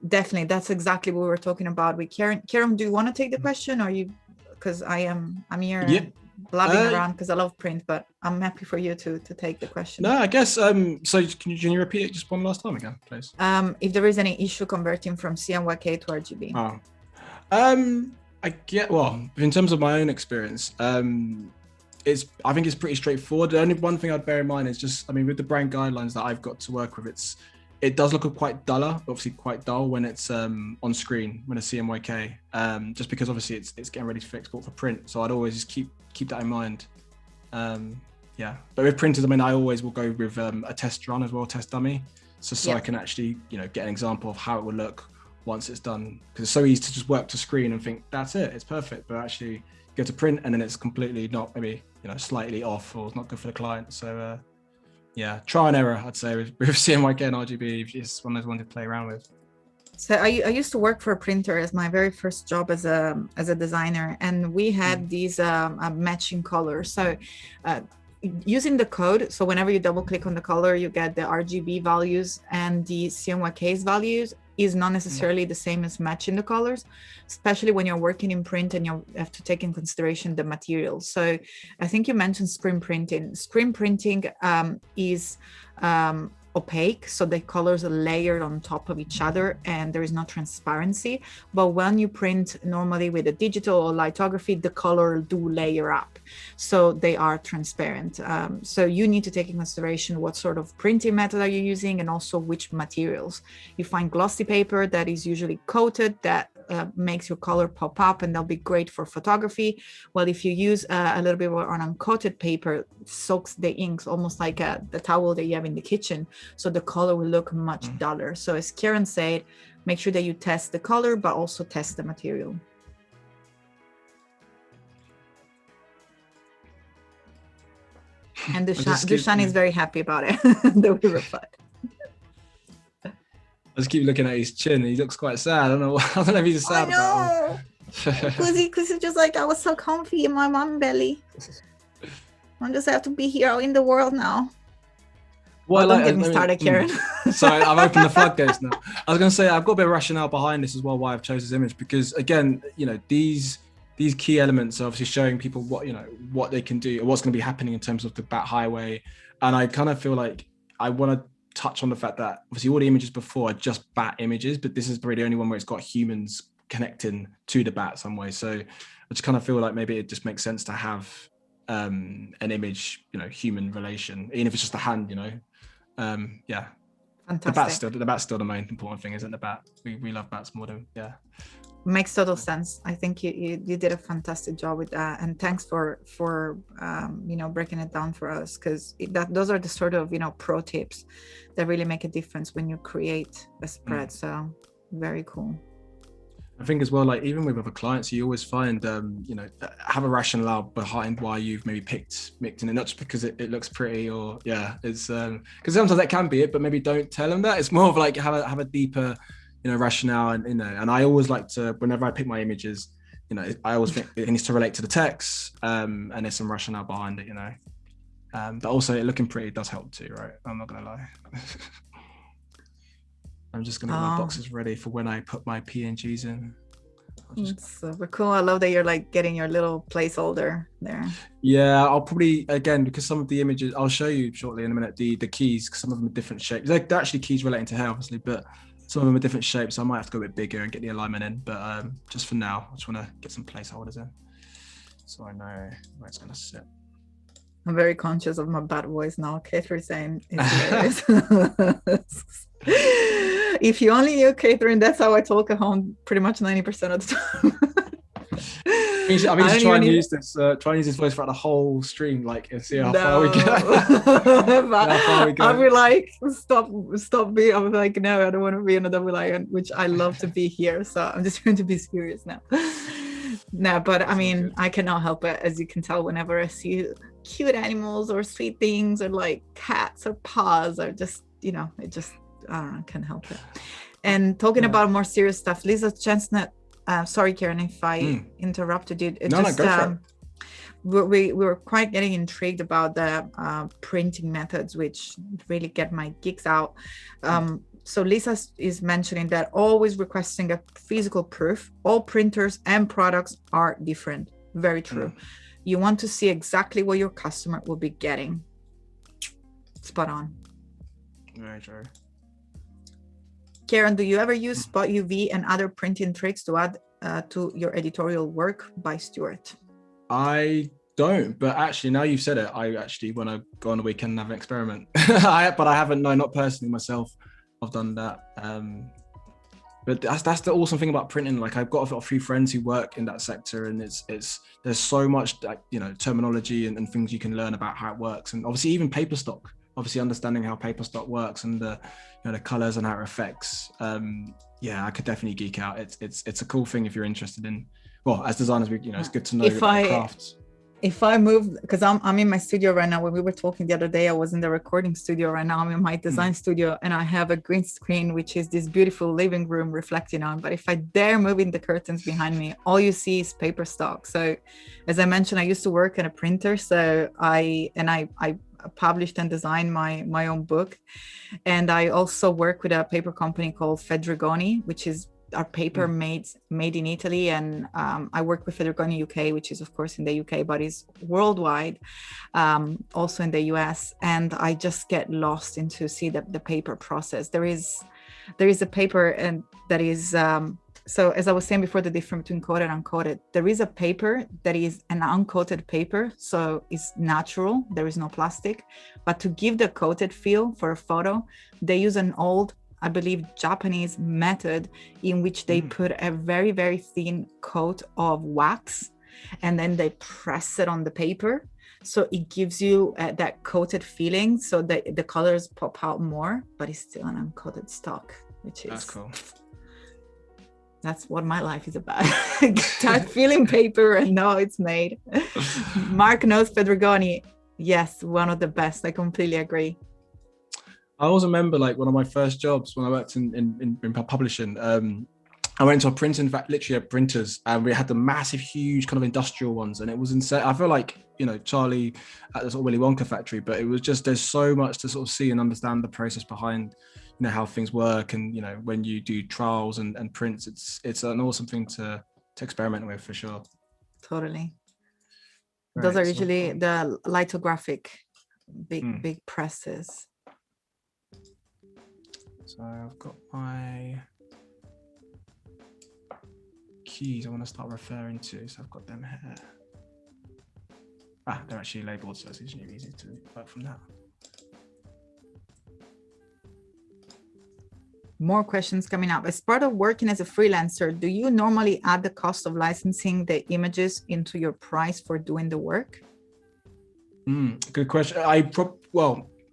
Definitely, that's exactly what we were talking about with Kieron. Kieron, do you want to take the question, or you? Because I'm here blabbing around because I love print, but I'm happy for you to take the question. No, I guess. So can you repeat it just one last time again, please? If there is any issue converting from CMYK to RGB. I get, well, in terms of my own experience, I think it's pretty straightforward. The only one thing I'd bear in mind is just, I mean, with the brand guidelines that I've got to work with, it does look quite duller, obviously quite dull when it's on screen when a CMYK, just because obviously it's getting ready for export for print. So I'd always just keep that in mind. Yeah, but with printers, I mean, I always will go with a test run as well, test dummy, so I can actually, get an example of how it will look once it's done, because it's so easy to just work to screen and think that's it, it's perfect, but actually go to print and then it's completely not, maybe slightly off, or it's not good for the client. So yeah, try and error, I'd say, with CMYK and RGB. It's one of those ones to play around with. So I used to work for a printer as my very first job as a designer, and we had these matching colors. So using the code, so whenever you double click on the color, you get the RGB values, and the CMYK's values is not necessarily the same as matching the colors, especially when you're working in print and you have to take in consideration the materials. So I think you mentioned screen printing. Screen printing is opaque, so the colors are layered on top of each other and there is no transparency. But when you print normally with a digital or lithography, the color do layer up, so they are transparent. So you need to take in consideration what sort of printing method are you using, and also which materials. You find glossy paper that is usually coated, that makes your color pop up, and they'll be great for photography. Well, if you use a little bit more on uncoated paper, it soaks the inks almost like the towel that you have in the kitchen, so the color will look much duller. So as Kieron said, make sure that you test the color, but also test the material. And Dushan is very happy about it that we replied. I just keep looking at his chin. He looks quite sad. I don't know if he's sad about it. Because he's just like, I was so comfy in my mom belly. I just have to be here out in the world now. Well, don't get me started, Kieron. Sorry, I've opened the floodgates now. I was going to say, I've got a bit of rationale behind this as well, why I've chosen this image, because again, these key elements are obviously showing people what they can do, or what's going to be happening in terms of the bat highway. And I kind of feel like I want to touch on the fact that obviously all the images before are just bat images, but this is probably the only one where it's got humans connecting to the bat some way. So I just kind of feel like maybe it just makes sense to have an image, human relation, even if it's just a hand, yeah. Fantastic. The bat's still the main important thing, isn't the bat? We love bats more than, yeah. Makes total sense. I think you did a fantastic job with that, and thanks for breaking it down for us, because those are the sort of pro tips that really make a difference when you create a spread. So very cool. I think as well, like even with other clients, you always find, you know, have a rationale behind why you've maybe picked in it, not just because it looks pretty or it's because sometimes that can be it, but maybe don't tell them that. It's more of like have a deeper, you know, rationale, and you know, and I always like to, whenever I pick my images, you know, I always think it needs to relate to the text, and there's some rationale behind it, you know. But also it looking pretty does help too, right? I'm not gonna lie. I'm just gonna get my boxes ready for when I put my PNGs in. It's super cool. I love that you're like getting your little placeholder there. Yeah, I'll probably, again, because some of the images, I'll show you shortly in a minute, the keys, because some of them are different shapes. They're actually keys relating to hair, obviously, but some of them are different shapes, so I might have to go a bit bigger and get the alignment in. But just for now, I just want to get some placeholders in, so I know where it's going to sit. I'm very conscious of my bad voice now. Catherine saying it's hilarious. If you only knew Catherine, that's how I talk at home pretty much 90% of the time. I mean, try and use this voice throughout the whole stream, like, and see how far we get. I'll be like, stop me. I'm like, no, I don't want to be in a double lion, which I love to be here. So I'm just going to be serious now. No, but I mean, I cannot help it. As you can tell, whenever I see cute animals or sweet things or like cats or paws or just, you know, it just, I don't know, I can't help it. And talking about more serious stuff, Lisa Chestnut, sorry, Kieron, if I interrupted you. Go for it. We were quite getting intrigued about the printing methods, which really get my geeks out. So Lisa is mentioning that always requesting a physical proof. All printers and products are different. Very true. You want to see exactly what your customer will be getting. Spot on. Very true. Kieron, do you ever use Spot UV and other printing tricks to add to your editorial work? By Stuart. I don't, but actually now you've said it, I actually want to go on the weekend and have an experiment. But I haven't, no, not personally myself. I've done that. But that's the awesome thing about printing. Like, I've got a few friends who work in that sector, and there's so much, like, you know, terminology and things you can learn about how it works, and obviously even paper stock. Obviously understanding how paper stock works and the, you know, the colors and how it affects. Yeah, I could definitely geek out. It's a cool thing if you're interested in. Well, as designers, you know, it's good to know about the crafts. If I move, because I'm in my studio right now. When we were talking the other day, I was in the recording studio. Right now I'm in my design studio, and I have a green screen, which is this beautiful living room reflecting on. But if I dare moving the curtains behind me, all you see is paper stock. So as I mentioned, I used to work at a printer. So I published and designed my own book. And I also work with a paper company called Fedrigoni, which is our paper made in Italy. And I work with Fedrigoni UK, which is of course in the UK, but is worldwide, also in the US. And I just get lost into see the paper process. There is a paper, and that is so as I was saying before, the difference between coated and uncoated. There is a paper that is an uncoated paper, so it's natural, there is no plastic. But to give the coated feel for a photo, they use an old, I believe, Japanese method in which they put a very, very thin coat of wax, and then they press it on the paper. So it gives you that coated feeling, so that the colors pop out more, but it's still an uncoated stock, which is... That's cool. That's what my life is about. Start feeling paper and know it's made. Mark knows Fedrigoni. Yes, one of the best. I completely agree. I always remember, like, one of my first jobs when I worked in publishing, I went to a printing, in fact, literally at printers, and we had the massive, huge kind of industrial ones, and it was insane. I feel like, you know, Charlie at the sort of Willy Wonka factory, but it was just, there's so much to sort of see and understand the process behind, you know, how things work. And, you know, when you do trials and prints, it's an awesome thing to experiment with, for sure. Totally. Right, those are usually the lithographic big presses. So I've got my keys I want to start referring to, so I've got them here. They're actually labeled, so it's usually easy to work from that. More questions coming up. As part of working as a freelancer, do you normally add the cost of licensing the images into your price for doing the work? Good question.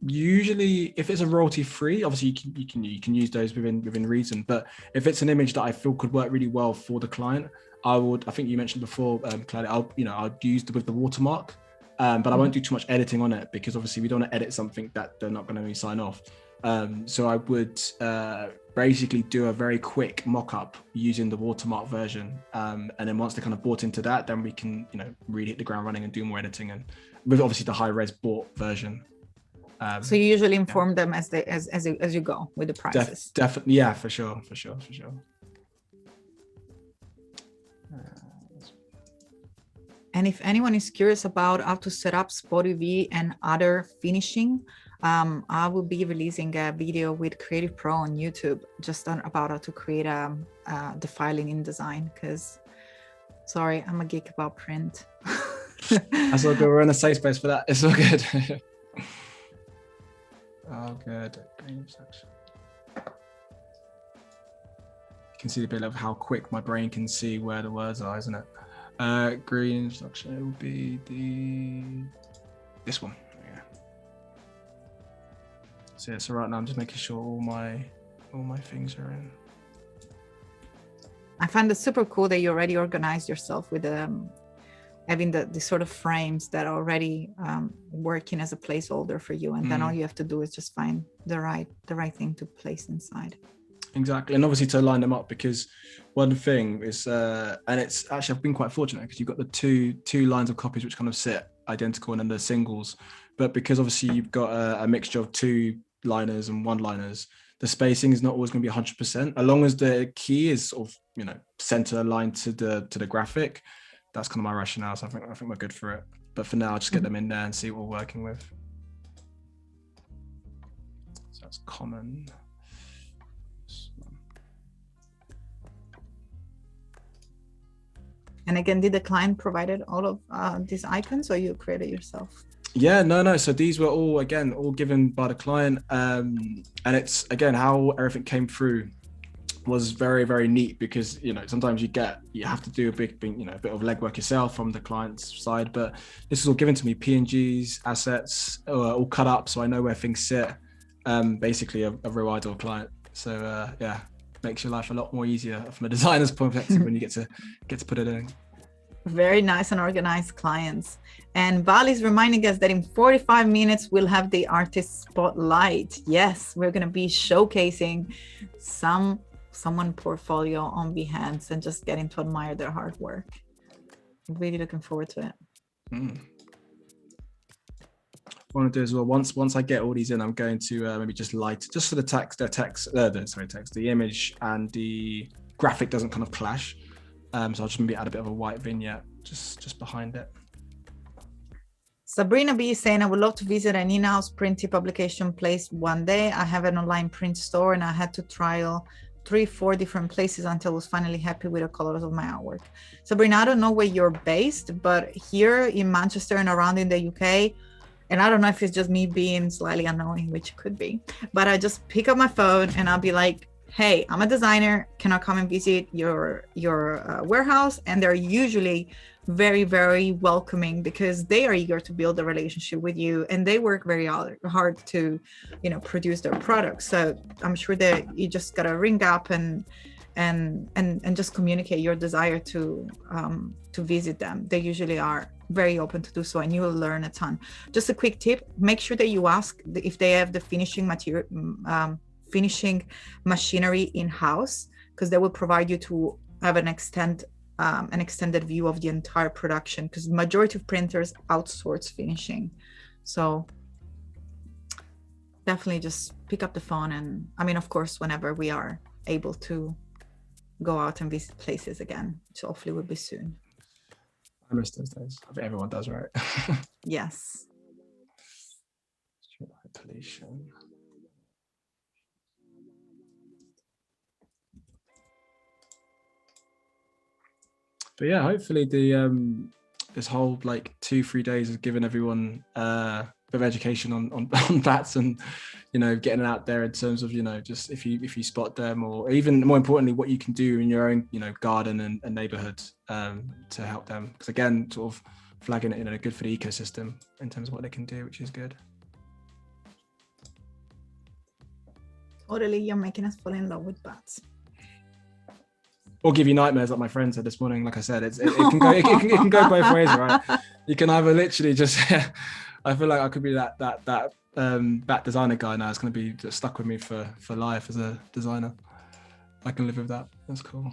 usually, if it's a royalty free, obviously you can use those within reason. But if it's an image that I feel could work really well for the client, I think you mentioned before, Kladi, I'd use with the watermark, but I won't do too much editing on it, because obviously we don't want to edit something that they're not going to sign off. So I would basically do a very quick mock-up using the watermark version, and then once they're kind of bought into that, then we can really hit the ground running and do more editing, and with obviously the high res bought version. So you usually inform them as you go with the prices. Definitely, yeah, for sure. And if anyone is curious about how to set up Spot UV and other finishing, I will be releasing a video with Creative Pro on YouTube just about how to create the file in InDesign, because sorry, I'm a geek about print. That's all good. We're in a safe space for that. It's all good. Oh, good. You can see a bit of how quick my brain can see where the words are, isn't it? Green instruction will be this one. Yeah. So right now I'm just making sure all my things are in. I find it super cool that you already organized yourself with having the sort of frames that are already working as a placeholder for you, and then all you have to do is just find the right thing to place inside. Exactly, and obviously to line them up, because one thing is, and it's actually, I've been quite fortunate because you've got the two lines of copies which kind of sit identical, and then the singles, but because obviously you've got a mixture of two liners and one liners, the spacing is not always going to be 100%. As long as the key is sort of center aligned to the graphic, that's kind of my rationale. So I think we're good for it. But for now, I'll just get them in there and see what we're working with. So that's common. And again, did the client provided all of these icons, or you created yourself? Yeah, no. So these were all given by the client. And it's, again, how everything came through was very, very neat, because sometimes you have to do a bit of legwork yourself from the client's side, but this is all given to me, PNGs, assets, all cut up, so I know where things sit. Basically a real ideal client. So yeah, makes your life a lot more easier from a designer's perspective when you get to put it in. Very nice and organized clients. And Val is reminding us that in 45 minutes we'll have the artist spotlight. Yes, we're going to be showcasing someone portfolio on Behance and just getting to admire their hard work. Really looking forward to it. What I want to do as well, once I get all these in, I'm going to maybe just for the text, the image and the graphic doesn't kind of clash. So I'll just maybe add a bit of a white vignette just behind it. Sabrina B is saying, I would love to visit an in-house printing publication place one day. I have an online print store and I had to trial 3-4 different places until I was finally happy with the colors of my artwork. Sabrina, I don't know where you're based, but here in Manchester and around in the UK, and I don't know if it's just me being slightly annoying, which it could be, but I just pick up my phone and I'll be like, hey, I'm a designer, can I come and visit your warehouse? And they're usually very, very welcoming, because they are eager to build a relationship with you, and they work very hard to produce their products. So I'm sure that you just gotta ring up and just communicate your desire to visit them. They usually are very open to do so, and you will learn a ton. Just a quick tip, make sure that you ask if they have the finishing machinery in-house, because they will provide you to have an extended view of the entire production, because majority of printers outsource finishing. So definitely just pick up the phone, and of course, whenever we are able to go out and visit places again, which hopefully will be soon. I miss those days. I think everyone does, right? Yes. But yeah, hopefully this whole 2-3 days has given everyone a bit of education on bats, and getting it out there in terms of just if you spot them, or even more importantly what you can do in your own garden and neighborhood to help them, because again, sort of flagging it good for the ecosystem in terms of what they can do, which is good. Totally, you're making us fall in love with bats. Or give you nightmares, like my friend said this morning. Like I said, it can go both ways, right? You can either literally just, I feel like I could be that bat designer guy now. It's going to be just stuck with me for life as a designer. I can live with that. That's cool.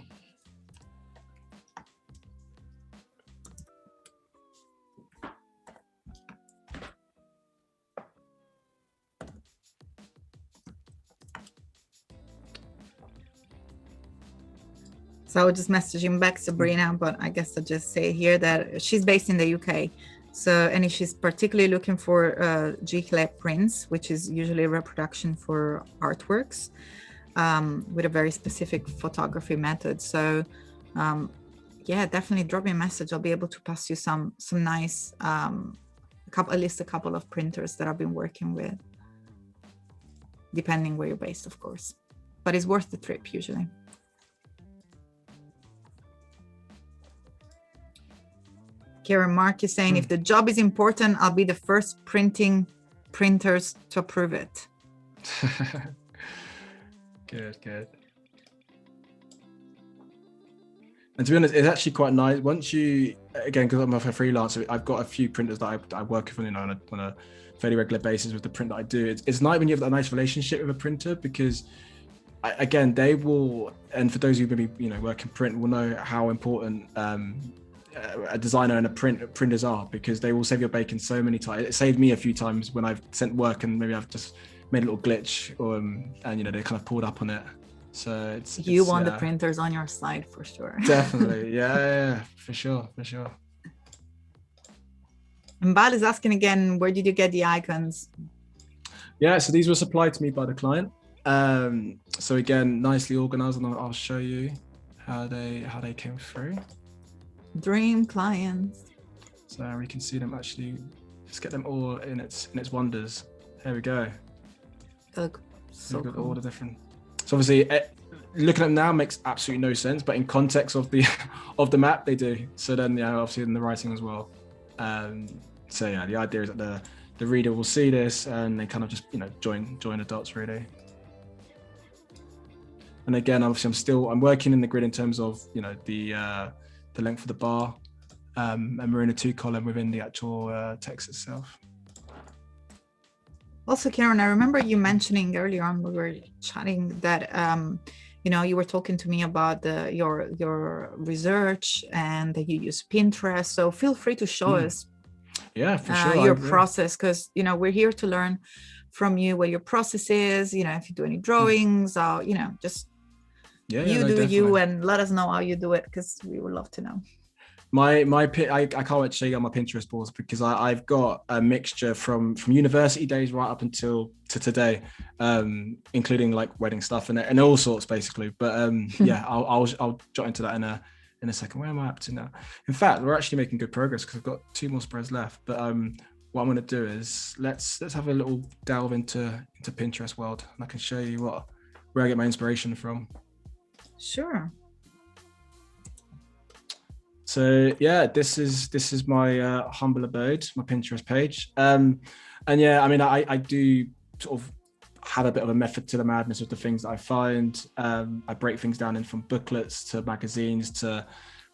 So I was just messaging back Sabrina, but I guess I'll just say here that she's based in the UK. So, and she's particularly looking for G-Clap prints, which is usually a reproduction for artworks with a very specific photography method. So, yeah, definitely drop me a message. I'll be able to pass you some nice, at least a couple of printers that I've been working with, depending where you're based, of course. But it's worth the trip usually. Kieron Mark is saying, if the job is important, I'll be the first printers to approve it. Good. And to be honest, it's actually quite nice. Once you, again, because I'm a freelancer, I've got a few printers that I work with on a fairly regular basis with the print that I do. It's nice when you have a nice relationship with a printer, because again, they will, and for those who maybe work in print will know how important a designer and a printers are, because they will save your bacon so many times. It saved me a few times when I've sent work and maybe I've just made a little glitch, or and they kind of pulled up on it. So you want the printers on your side for sure. Definitely, yeah, for sure. And Bal is asking again, where did you get the icons? Yeah, so these were supplied to me by the client. So again, nicely organized, and I'll show you how they came through. Dream clients. So we can see them actually. Just get them all in its wonders. There we go. Look, so got cool. all the different. So obviously, looking at them now makes absolutely no sense, but in context of the map, they do. So then, obviously in the writing as well. So yeah, the idea is that the reader will see this and they kind of just join the dots really. And again, obviously, I'm working in the grid in terms of the length of the bar, and we're in a 2-column within the actual text itself. Also, Kieron, I remember you mentioning earlier on we were chatting that you were talking to me about your research and that you use Pinterest. So feel free to show us for sure your process, because we're here to learn from you what your process is. If you do any drawings, just you and let us know how you do it, because we would love to know. I can't wait to show you on my Pinterest boards, because I've got a mixture from university days right up until to today, including like wedding stuff and all sorts basically. But yeah, I'll jot into that in a second. Where am I up to now? In fact, we're actually making good progress because I've got 2 more spreads left. But what I'm going to do is let's have a little delve into Pinterest world, and I can show you where I get my inspiration from. Sure. So yeah, this is my humble abode, my Pinterest page. And yeah, I do sort of have a bit of a method to the madness of the things that I find. I break things down in from booklets to magazines to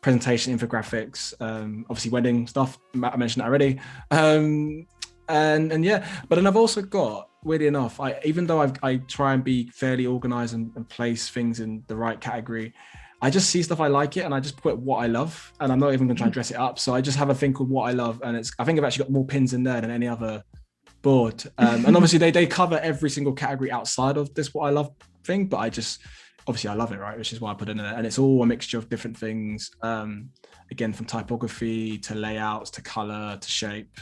presentation infographics, obviously wedding stuff, I mentioned that already. And yeah, but then I've also got, weirdly enough, even though I try and be fairly organized and place things in the right category, I just see stuff I like it and I just put what I love, and I'm not even gonna try and dress it up. So I just have a thing called what I love, and I think I've actually got more pins in there than any other board. And obviously they cover every single category outside of this what I love thing, but obviously I love it, right? Which is why I put it in there. And it's all a mixture of different things. Again, from typography to layouts to color to shape.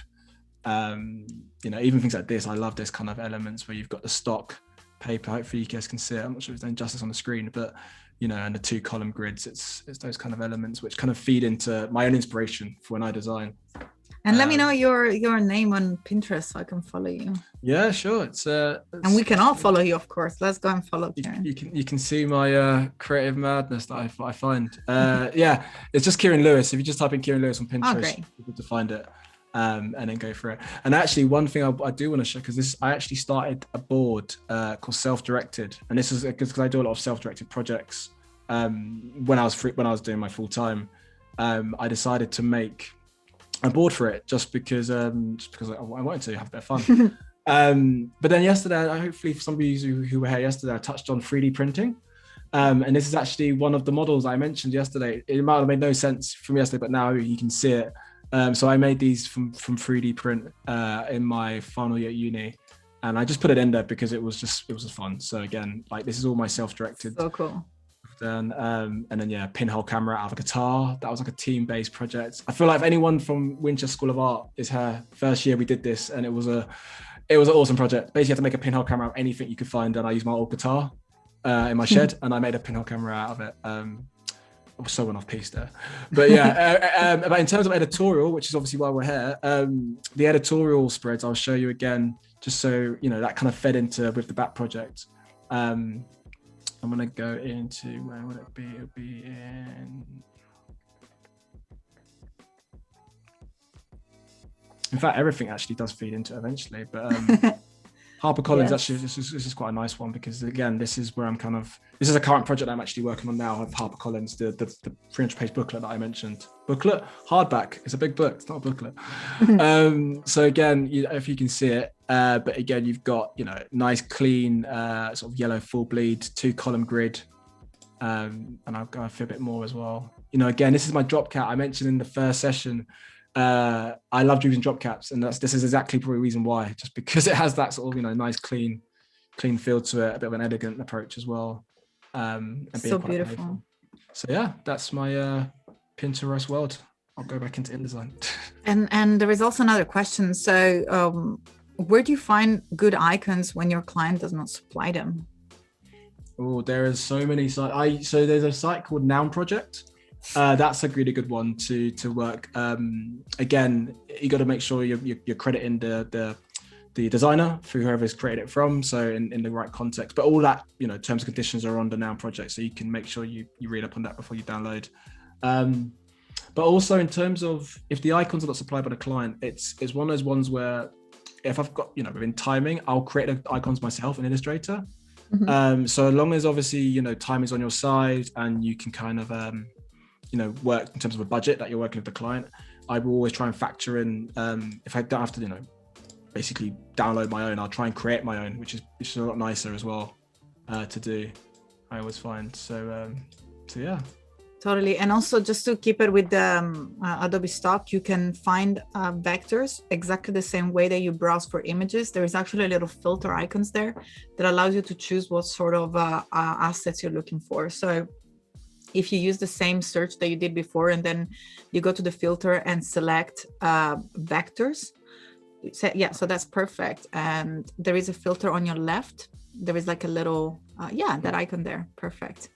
Even things like this, I love this kind of elements where you've got the stock paper. Hopefully you guys can see it. I'm not sure if it's done justice on the screen, but and the 2-column grids, it's those kind of elements which kind of feed into my own inspiration for when I design. And let me know your name on Pinterest so I can follow you. Yeah, sure. It's and we can all follow you, of course. Let's go and follow Kieron. You can see my creative madness that I find. Yeah, it's just Kieron Lewis. If you just type in Kieron Lewis on Pinterest, you'll be able to find it. and then go through it. And actually, one thing I do want to show, because I actually started a board called Self-Directed, and this is because I do a lot of self-directed projects. When I was doing my full time, I decided to make a board for it just because I wanted to have a bit of fun. But then yesterday, hopefully for some of you who were here yesterday, I touched on 3D printing. And this is actually one of the models I mentioned yesterday. It might have made no sense from yesterday, but now you can see it. So I made these from 3D print in my final year at uni, and I just put it in there because it was just fun. So again, like this is all my self-directed. So cool. And then yeah, pinhole camera out of a guitar. That was like a team-based project. I feel like if anyone from Winchester School of Art is her first year, we did this, and it was an awesome project. Basically, you have to make a pinhole camera out of anything you could find, and I used my old guitar in my shed, and I made a pinhole camera out of it. I was so off piece there, but yeah. But in terms of editorial, which is obviously why we're here, the editorial spreads I'll show you again, just so you know that kind of fed into with the back project. I'm gonna go into, where would it be? It'll be in fact, everything actually does feed into it eventually, but HarperCollins, actually, this is quite a nice one, because again, this is where this is a current project I'm actually working on now of HarperCollins, the 300-page booklet that I mentioned. Booklet, hardback, it's a big book, it's not a booklet. So again, if you can see it, but again, you've got, nice, clean, sort of yellow full bleed, 2-column grid. And I'll go through a bit more as well. Again, this is my drop cap. I mentioned in the first session, I love using drop caps, and this is exactly probably the reason why, just because it has that sort of nice clean feel to it, a bit of an elegant approach as well, and so beautiful. Playful. So yeah, that's my Pinterest world. I'll go back into InDesign. and there is also another question. So where do you find good icons when your client does not supply them? Oh, there is so many sites. So there's a site called Noun Project. That's a really good one to work. Again, you got to make sure you're crediting the designer for whoever's created it from, so in the right context. But all that terms and conditions are on the Noun Project, so you can make sure you read up on that before you download. But also in terms of if the icons are not supplied by the client, it's one of those ones where if I've got within timing, I'll create the icons myself in Illustrator. Mm-hmm. So as long as obviously time is on your side and you can kind of work in terms of a budget that you're working with the client, I will always try and factor in, if I don't have to, basically download my own, I'll try and create my own, which is a lot nicer as well to do, I always find. So yeah. Totally. And also just to keep it with the Adobe Stock, you can find vectors exactly the same way that you browse for images. There is actually a little filter icons there that allows you to choose what sort of assets you're looking for. So if you use the same search that you did before, and then you go to the filter and select vectors, so that's perfect. And there is a filter on your left. There is like a little, that icon there, perfect.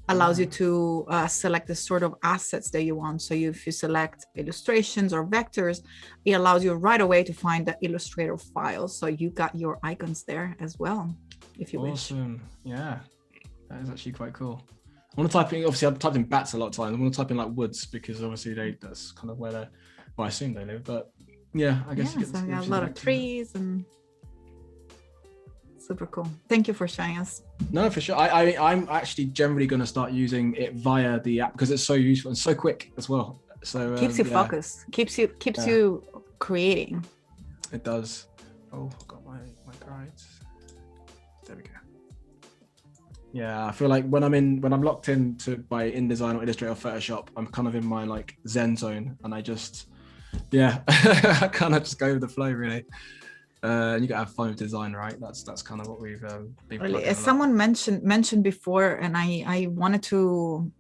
Allows you to select the sort of assets that you want. So if you select illustrations or vectors, it allows you right away to find the Illustrator files. So you got your icons there as well, if you wish. Awesome. Yeah, that is actually quite cool. I want to type in, obviously I've typed in bats a lot of times. I want to type in like woods, because obviously that's kind of where I assume they live. But yeah, I guess so I got a lot of trees and super cool. Thank you for showing us. No, for sure. I'm actually generally going to start using it via the app because it's so useful and so quick as well. So keeps you focused, keeps you creating. It does. Oh, I've got my guides. There we go. Yeah, I feel like when I'm locked into my InDesign or Illustrator or Photoshop, I'm kind of in my like Zen zone, and I just I kind of just go with the flow really. And you gotta have fun with design, right? That's kind of what we've been. Really, as someone mentioned before, and I wanted to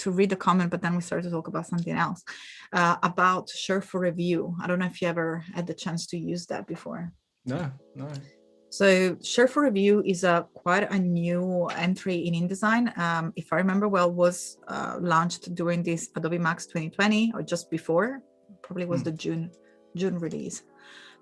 read the comment, but then we started to talk about something else about share for review. I don't know if you ever had the chance to use that before. No. So share for review is quite a new entry in InDesign. If I remember well, was launched during this Adobe Max 2020 or just before. Probably was the June release.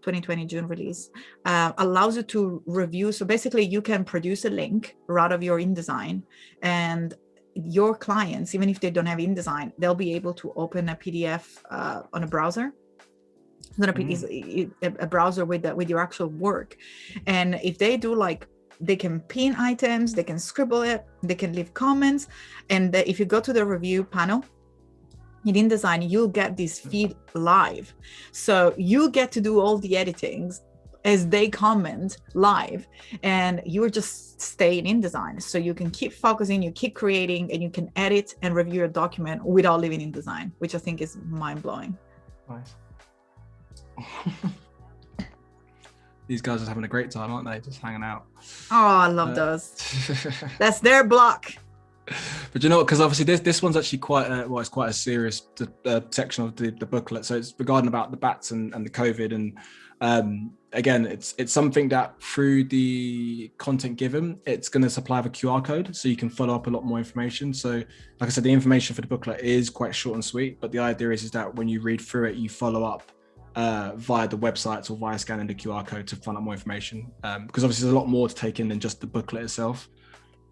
2020 June release, allows you to review. So basically you can produce a link right of your InDesign, and your clients, even if they don't have InDesign, they'll be able to open a PDF on a browser a browser with your actual work. And if they do, like, they can pin items, they can scribble it, they can leave comments. And if you go to the review panel in InDesign, you'll get this feed live. So you get to do all the editings as they comment live, and you're just staying in InDesign. So you can keep focusing, you keep creating, and you can edit and review your document without leaving InDesign, which I think is mind-blowing. Nice. These guys are having a great time, aren't they? Just hanging out. Oh, I love those. That's their block. But you know what? Because obviously this one's actually quite it's quite a serious section of the booklet. So it's regarding about the bats and the COVID. And again, it's something that through the content given, it's going to supply with a QR code, so you can follow up a lot more information. So like I said, the information for the booklet is quite short and sweet, but the idea is that when you read through it, you follow up via the websites or via scanning the QR code to find out more information. Because obviously there's a lot more to take in than just the booklet itself.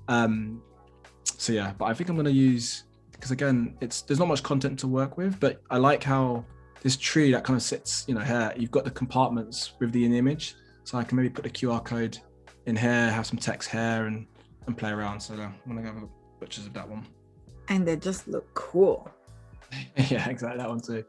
So yeah, but I think I'm going to use, because again, there's not much content to work with, but I like how this tree that kind of sits, here, you've got the compartments with the image. So I can maybe put the QR code in here, have some text here and play around. So I'm going to go with pictures of that one. And they just look cool. Yeah, exactly. That one too.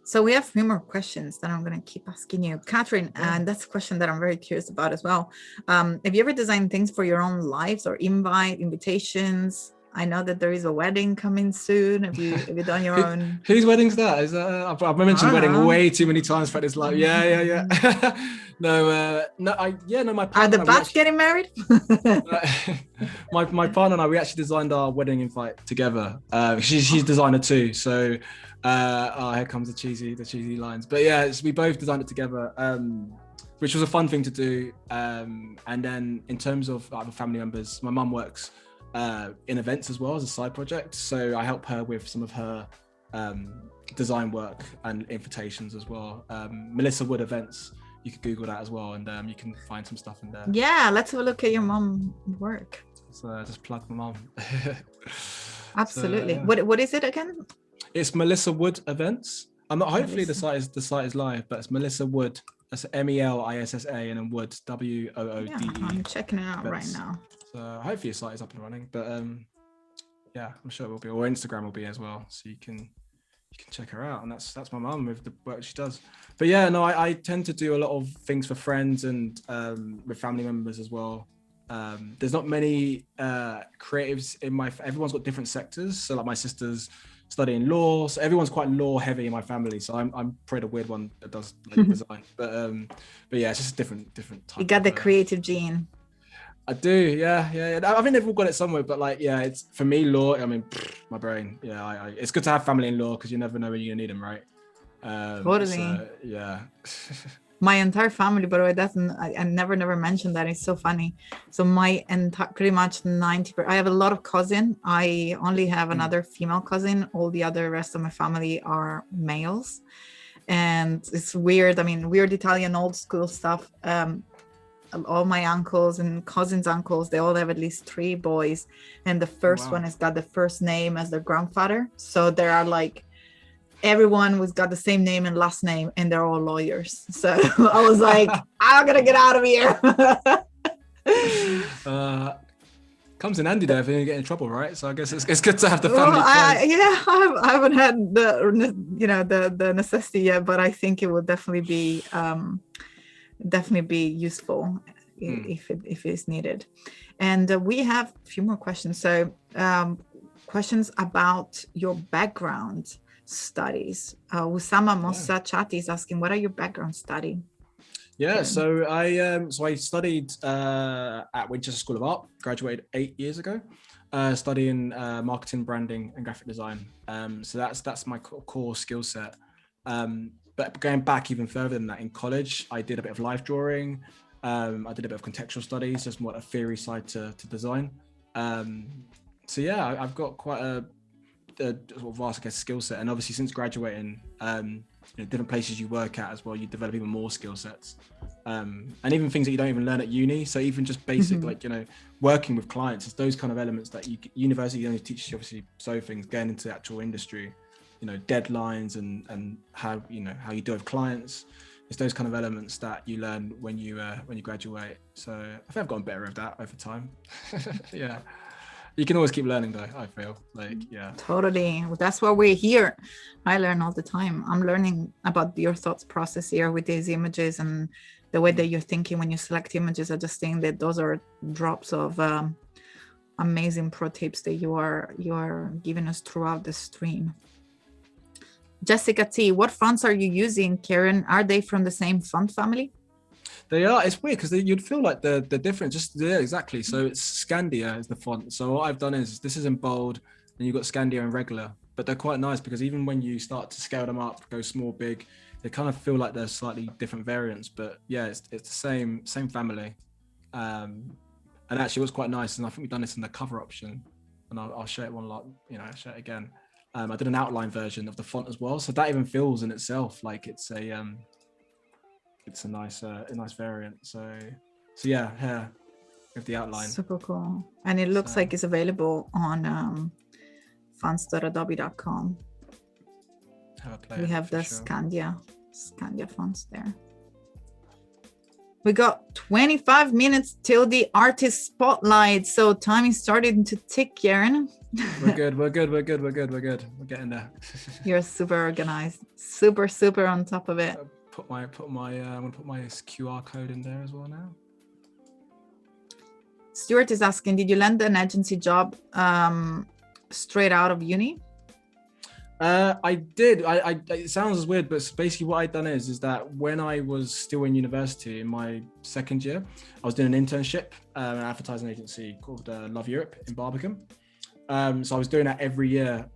So we have a few more questions that I'm going to keep asking you, Catherine, and that's a question that I'm very curious about as well. Have you ever designed things for your own lives or invitations? I know that there is a wedding coming soon. Have you done your own? Whose wedding's that? Is that I've mentioned wedding way too many times throughout this life. Yeah. No, my partner. Are the bats getting married? my partner and I, we actually designed our wedding invite together. She's designer too, so here comes the cheesy lines. But yeah, we both designed it together, which was a fun thing to do. And then in terms of other family members, my mum works in events as well as a side project, so I help her with some of her design work and invitations as well. Melissa Wood Events, you could Google that as well, and you can find some stuff in there. Yeah, let's have a look at your mum work. So just plug my mum. Absolutely. So, what is it again? It's Melissa Wood Events. Hopefully the site is live, but it's Melissa Wood. That's MELISSA and then Wood, WOODE. Yeah, I'm checking it out right now. So hopefully your site is up and running, but yeah, I'm sure it will be, or Instagram will be as well, so you can check her out. And that's my mum with the work she does. But yeah, no, I tend to do a lot of things for friends and with family members as well. There's not many creatives everyone's got different sectors. So like my sister's studying law, so everyone's quite law heavy in my family. So I'm probably the weird one that does design. But yeah, it's just a different type. You got the creative gene. I do, yeah. I think they've all got it somewhere, but like, yeah, it's for me, law. I mean, my brain. Yeah, it's good to have family in law because you never know when you're gonna need them, right? Totally. So, yeah. My entire family, by the way, I never mentioned that. It's so funny. So my pretty much 90%. I have a lot of cousin. I only have another female cousin. All the other rest of my family are males, and it's weird. I mean, weird Italian old school stuff. All my uncles and cousins' uncles, they all have at least 3 boys, and the first one has got the first name as their grandfather. So there are like everyone was got the same name and last name, and they're all lawyers. So I was like, I'm gonna get out of here. Comes in handy though if you get in trouble, right? So I guess it's good to have the family. Well, I haven't had the necessity yet, but I think it will definitely be useful if it is needed. And we have a few more questions. So questions about your background studies. Usama Mossa Chati is asking, what are your background study? Yeah, so I studied at Winchester School of Art, graduated 8 years ago, studying marketing, branding and graphic design. So that's my core skill set. But going back even further than that, in college, I did a bit of life drawing. I did a bit of contextual studies, just more a theory side to design. So yeah, I've got quite a vast, skill set. And obviously since graduating, different places you work at as well, you develop even more skill sets. And even things that you don't even learn at uni. So even just basic, working with clients, it's those kind of elements that university only teaches you, obviously, things, getting into the actual industry. deadlines and how how you deal with clients. It's those kind of elements that you learn when you graduate. So I think I've gotten better at that over time. Yeah, you can always keep learning though. I feel like totally. That's why we're here. I learn all the time. I'm learning about your thoughts process here with these images and the way that you're thinking when you select images. I just think that those are drops of amazing pro tips that you are giving us throughout the stream. Jessica T, what fonts are you using, Kieron? Are they from the same font family? They are. It's weird because you'd feel like they're different. Exactly. So it's Scandia is the font. So what I've done is this is in bold, and you've got Scandia and regular, but they're quite nice because even when you start to scale them up, go small, big, they kind of feel like they're slightly different variants. But yeah, it's the same family. And actually, what's quite nice, and I think we've done this in the cover option, and I'll show it I'll show it again. I did an outline version of the font as well, so that even feels in itself like it's a nice variant. So yeah, here with the outline. Super cool, and it looks like it's available on fonts.adobe.com. We have the Scandia fonts there. We got 25 minutes till the artist spotlight, so time is starting to tick, Kieron. We're good. We're getting there. You're super organized, super on top of it. I'm gonna put my QR code in there as well now. Stuart is asking, did you land an agency job straight out of uni? I did. It sounds weird, but basically what I'd done is that when I was still in university in my second year, I was doing an internship at an advertising agency called Love Europe in Barbican. So I was doing that every year,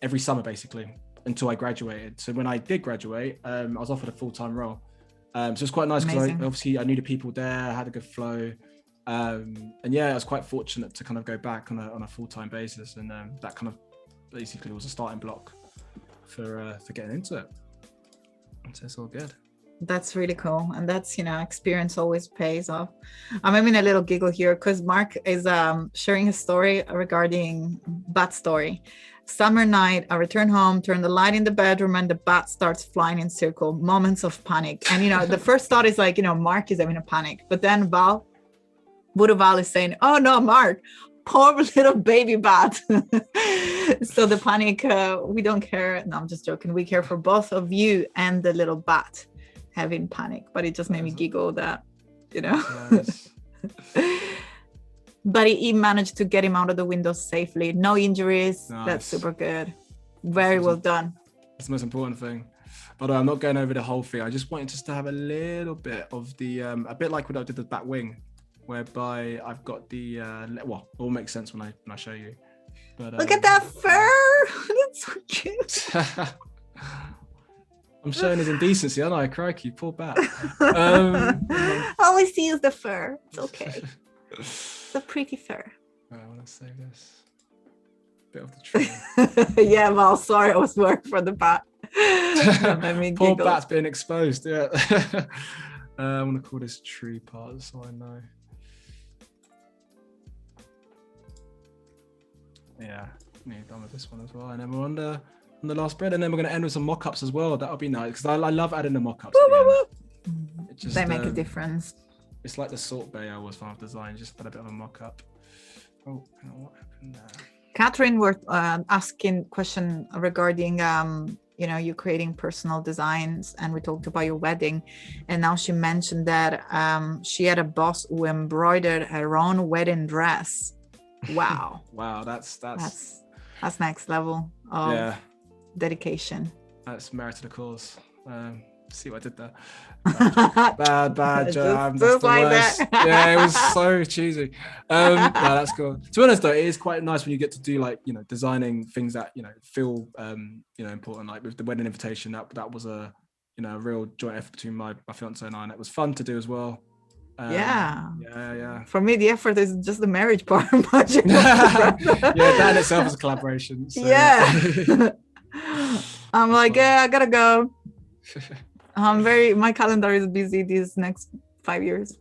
every summer basically, until I graduated. So when I did graduate, I was offered a full-time role. So it's quite nice because obviously I knew the people there, I had a good flow. And yeah, I was quite fortunate to kind of go back on a full-time basis, and that kind of basically was a starting block for getting into it. So it's all good. That's really cool, and that's experience always pays off. I'm having a little giggle here because Mark is sharing a story regarding bat story. Summer night, I return home, turn the light in the bedroom, and the bat starts flying in circle. Moments of panic, and the first thought is like, Mark is having a panic, but then Val is saying, "Oh no, Mark, poor little baby bat." So the panic, we don't care. No, I'm just joking. We care for both of you and the little bat having panic, but it just made me giggle that, Nice. But he managed to get him out of the window safely. No injuries. Nice. That's super good. Very well done. That's the most important thing. But I'm not going over the whole thing. I just wanted to have a little bit of the, a bit like what I did with bat wing, whereby I've got the, it all makes sense when I show you. But look at that fur. That's so cute. I'm showing his indecency, aren't I? Crikey, poor bat. All I see is the fur. It's okay. It's a pretty fur. I want to save this bit of the tree. Yeah, well, sorry, I was working for the bat. Poor bat's being exposed. Yeah. I want to call this tree part so I know. Yeah, done with this one as well, and then we're on the last spread, and then we're going to end with some mock-ups as well. That'll be nice because I love adding the mock-ups. They make a difference. It's like the Salt Bay I was fan of design, just add a bit of a mock-up. Oh, what happened there? Catherine were asking question regarding you creating personal designs, and we talked about your wedding, and now she mentioned that she had a boss who embroidered her own wedding dress. Wow. Wow, that's next level of dedication. That's merit to the cause. See what I did there. Bad job. That's the worst. Yeah, it was so cheesy. No, that's cool. To be honest though, it is quite nice when you get to do designing things that feel important. Like with the wedding invitation, that was a real joint effort between my fiance and I, and it was fun to do as well. Yeah. For me, the effort is just the marriage part. That in itself is a collaboration. So. Yeah. I'm like, I gotta go. My calendar is busy these next 5 years.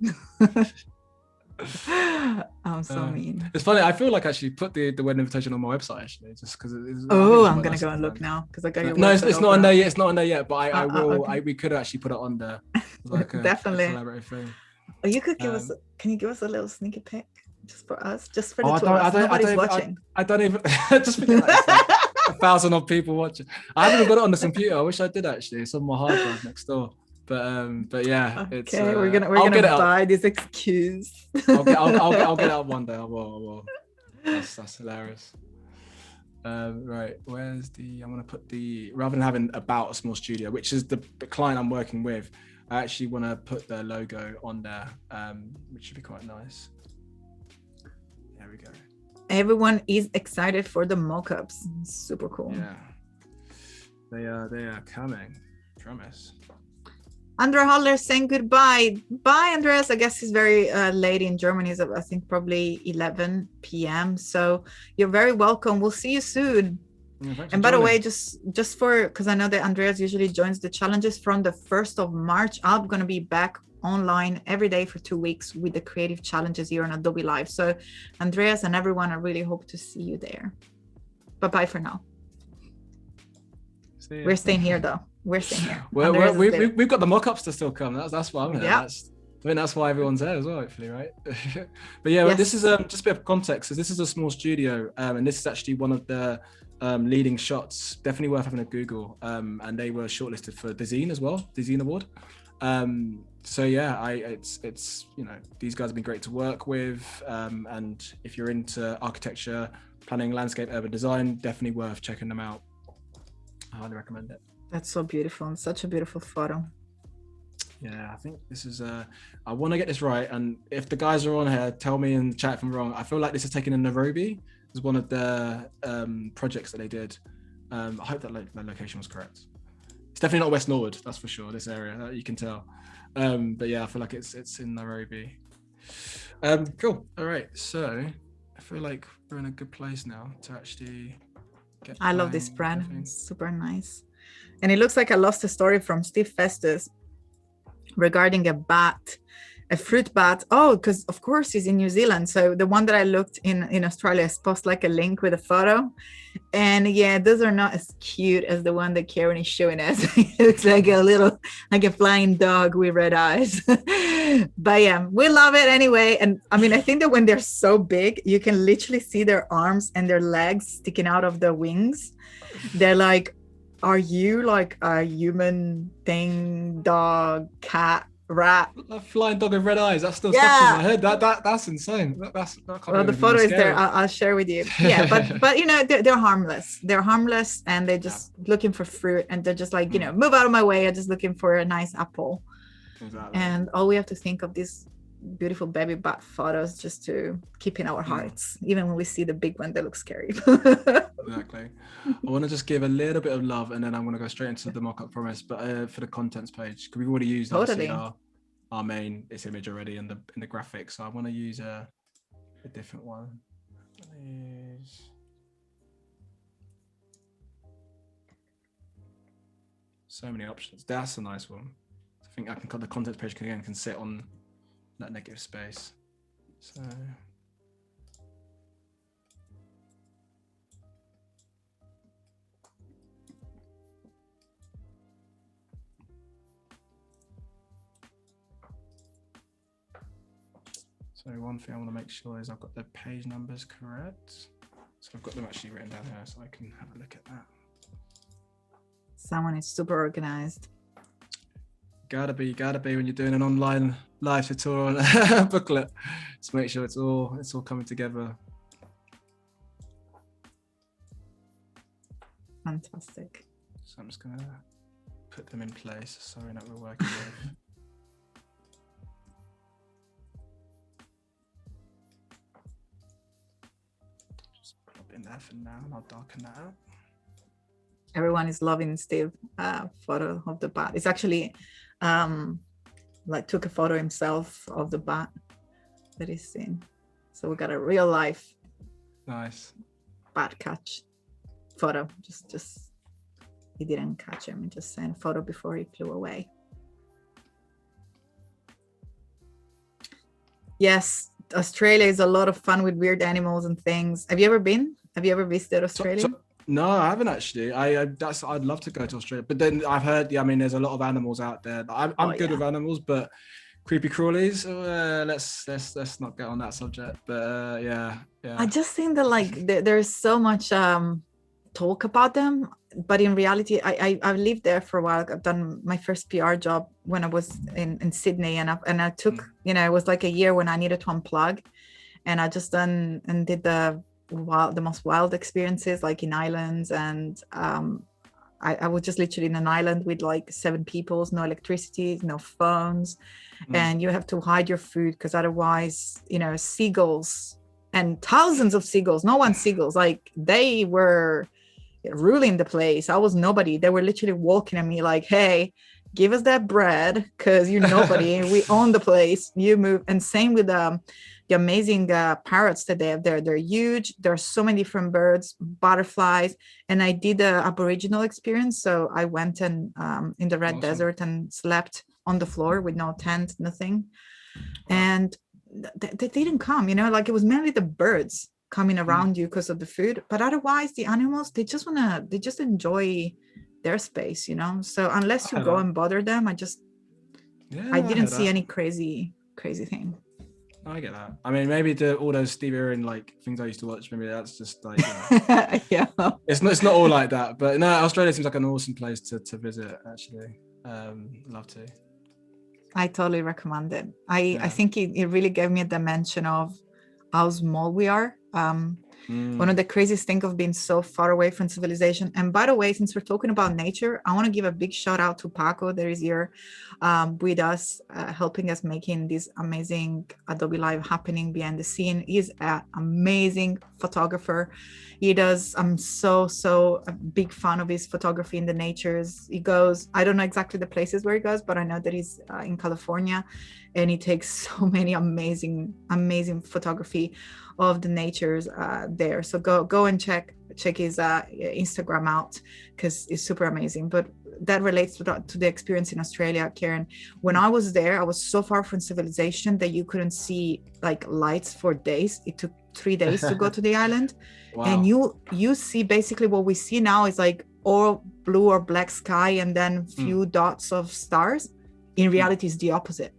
I'm so mean. It's funny. I feel like I actually put the wedding invitation on my website actually, just because it's. Oh, I'm gonna go and look now because I got your No, website it's not on open. there yet. It's not on there yet. But I will. Okay. We could actually put it on there. Like a Definitely. collaborative thing. Oh, you could give us. Can you give us a little sneaky peek just for us, just for the two of us? Nobody's watching. I don't even. Just forget that. It's like 1,000 odd people watching. I haven't even got it on the computer. I wish I did actually. It's on my hard drive next door. But yeah, okay, it's. We're gonna buy this excuse. I'll get it out one day. I will. That's hilarious. Right, where's the? I'm gonna put the, rather than having about a small studio, which is the client I'm working with, I actually want to put their logo on there, which should be quite nice. There we go. Everyone is excited for the mockups. Super cool. Yeah, they are coming. Promise. Andrea Haller saying goodbye. Bye, Andreas. I guess it's very late in Germany. It's, I think, probably 11 p.m. So you're very welcome. We'll see you soon. Yeah, and by the way, just for, because I know that Andreas usually joins the challenges from the 1st of March, I'm going to be back online every day for 2 weeks with the creative challenges here on Adobe Live. So Andreas and everyone, I really hope to see you there. Bye-bye for now. We're staying here though. We're staying here. We've got the mock-ups to still come. That's why I'm here. Yeah. I think that's why everyone's there as well, hopefully, right? But yeah, yes. This is just a bit of context. So this is a small studio, and this is actually one of the leading shots. Definitely worth having a Google. And they were shortlisted for the Zine as well, the Zine Award. So yeah, it's these guys have been great to work with. And if you're into architecture, planning, landscape, urban design, definitely worth checking them out. I highly recommend it. That's so beautiful and such a beautiful photo. Yeah, I think this is I want to get this right, and if the guys are on here, tell me in the chat if I'm wrong. I feel like this is taken in Nairobi. It's one of the projects that they did. I hope that the location was correct. It's definitely not West Norwood, that's for sure, this area, you can tell. But yeah, I feel like it's in Nairobi. Cool. All right, so I feel like we're in a good place now to actually get I love this brand. It's super nice. And it looks like I lost a story from Steve Festus regarding a fruit bat. Oh, because of course he's in New Zealand. So the one that I looked in Australia is post like a link with a photo. And yeah, those are not as cute as the one that Kieron is showing us. It looks like a flying dog with red eyes. But yeah, we love it anyway. And I mean, I think that when they're so big, you can literally see their arms and their legs sticking out of the wings. They're like, are you like a human thing, dog, cat, rat? A flying dog with red eyes. That's still stuck in my head. That's insane. Well, the photo is there. I'll share with you. Yeah, but they're harmless. They're harmless, and they're just looking for fruit, and they're just like, move out of my way. I'm just looking for a nice apple. Exactly. And all we have to think of these beautiful baby bat photos just to keep in our hearts, even when we see the big one that looks scary. Exactly. I want to just give a little bit of love, and then I'm going to go straight into the mock-up promise. But for the contents page, because we've already used our main image already in the graphics, so I want to use a different one. So many options. That's a nice one. I think the contents page can sit on that negative space. So one thing I want to make sure is I've got the page numbers correct. So I've got them actually written down here so I can have a look at that. Someone is super organized. Gotta be when you're doing an online live tutorial booklet. Just make sure it's all coming together. Fantastic. So I'm just gonna put them in place. Sorry that we're working with. Just pop it in there for now, and I'll darken that out. Everyone is loving Steve photo of the bat. It's actually took a photo himself of the bat that he's seen. So we got a real life nice bat catch photo. Just he didn't catch him. He just sent a photo before he flew away. Yes, Australia is a lot of fun with weird animals and things. Have you ever been? Have you ever visited Australia? No, I haven't actually. I'd love to go to Australia, but then I've heard, yeah, I mean, there's a lot of animals out there. I'm good with animals, but creepy crawlies. Let's not get on that subject. But yeah. I just think that like there's so much talk about them, but in reality, I've lived there for a while. I've done my first PR job when I was in Sydney, and I took it was like a year when I needed to unplug, and I just done and did the most wild experiences, like in islands, and I was just literally in an island with like 7 people, no electricity, no phones, and you have to hide your food because otherwise, seagulls and thousands of seagulls, no one seagulls, like they were ruling the place. I was nobody. They were literally walking at me like, hey, give us that bread because you're nobody. We own the place. You move. And same with the amazing parrots that they have there. They're huge. There are so many different birds, butterflies. And I did the Aboriginal experience. So I went and in the Red Desert and slept on the floor with no tent, nothing. And they didn't come, like it was mainly the birds coming around you because of the food. But otherwise, the animals, they just enjoy their space, So unless you go and bother them, I didn't see any crazy thing. I get that. I mean, maybe all those Stevie Irwin like things I used to watch. Maybe that's just like yeah. It's not all like that. But no, Australia seems like an awesome place to visit. Actually, love to. I totally recommend it. I think it really gave me a dimension of how small we are. One of the craziest things of being so far away from civilization. And by the way, since we're talking about nature, I want to give a big shout out to Paco. There is here with us, helping us making this amazing Adobe Live happening behind the scene. He's an amazing photographer. He does, I'm so a big fan of his photography in the natures. He goes, I don't know exactly the places where he goes, but I know that he's in California, and he takes so many amazing photography of the natures there. So go and check his Instagram out because it's super amazing. But that relates to the experience in Australia, Kieron. When I was there, I was so far from civilization that you couldn't see like lights for days. It took 3 days to go to the island. Wow. And you see basically what we see now is like all blue or black sky and then few dots of stars. In reality, it's the opposite.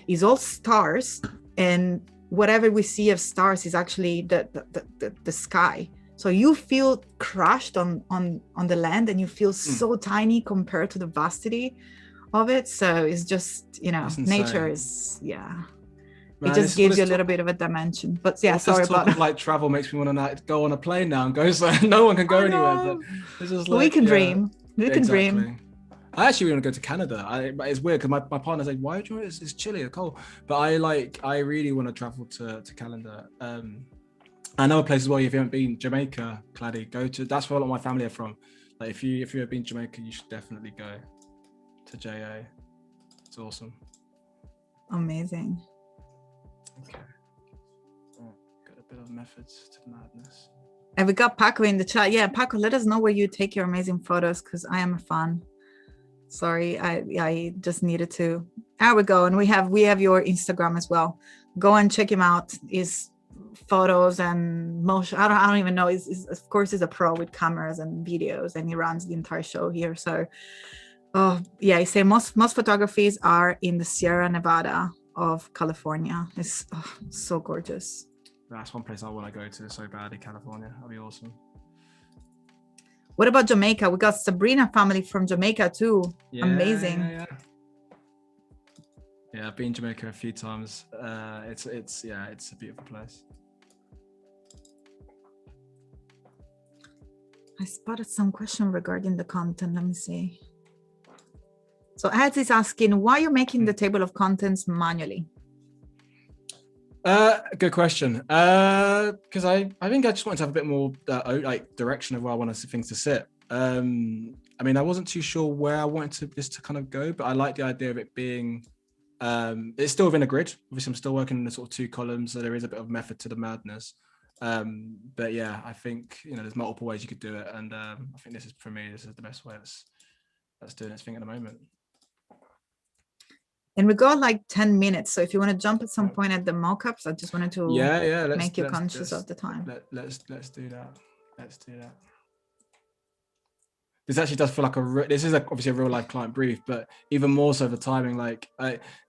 It's all stars, and whatever we see of stars is actually the sky. So you feel crushed on the land, and you feel so tiny compared to the vastity of it. So it's just, nature is, Man, it just gives you a little bit of a dimension. But yeah, sorry about that. Like travel makes me want to go on a plane now and go. So no one can go anywhere. But it's just like, we can dream. We can dream. I actually want to go to Canada. It's weird because my partner's like, why do you want it's chilly, it's cold. But I really want to travel to Canada. And other places as well. If you haven't been, Jamaica, Kladi, go to. That's where a lot of my family are from. Like if you have been to Jamaica, you should definitely go to JA. It's awesome. Amazing. Okay. Got a bit of methods to madness. And we got Paco in the chat. Yeah, Paco, let us know where you take your amazing photos because I am a fan. Sorry, I just needed to. There we go. And we have your Instagram as well. Go and check him out. His photos and motion. I don't even know. He's of course he's a pro with cameras and videos, and he runs the entire show here. So, I say most photographies are in the Sierra Nevada of California. It's so gorgeous. That's one place I want to go to so badly. California, that'd be awesome. What about Jamaica? We got Sabrina family from Jamaica too. Yeah, amazing. Yeah, I've been in Jamaica a few times. It's a beautiful place. I spotted some question regarding the content. Let me see. So Ed is asking, why are you making the table of contents manually? Good question. Because I think I just wanted to have a bit more direction of where I wanted things to sit. I mean, I wasn't too sure where I wanted this to kind of go, but I like the idea of it being. It's still within a grid. Obviously, I'm still working in the sort of 2 columns, so there is a bit of method to the madness. But yeah, I think there's multiple ways you could do it, and I think this is for me. This is the best way that's doing its thing at the moment. And we got like 10 minutes. So if you want to jump at some point at the mockups, I just wanted to make you conscious of the time. Let's do that. Let's do that. This actually does feel like this is obviously a real life client brief, but even more so the timing. Like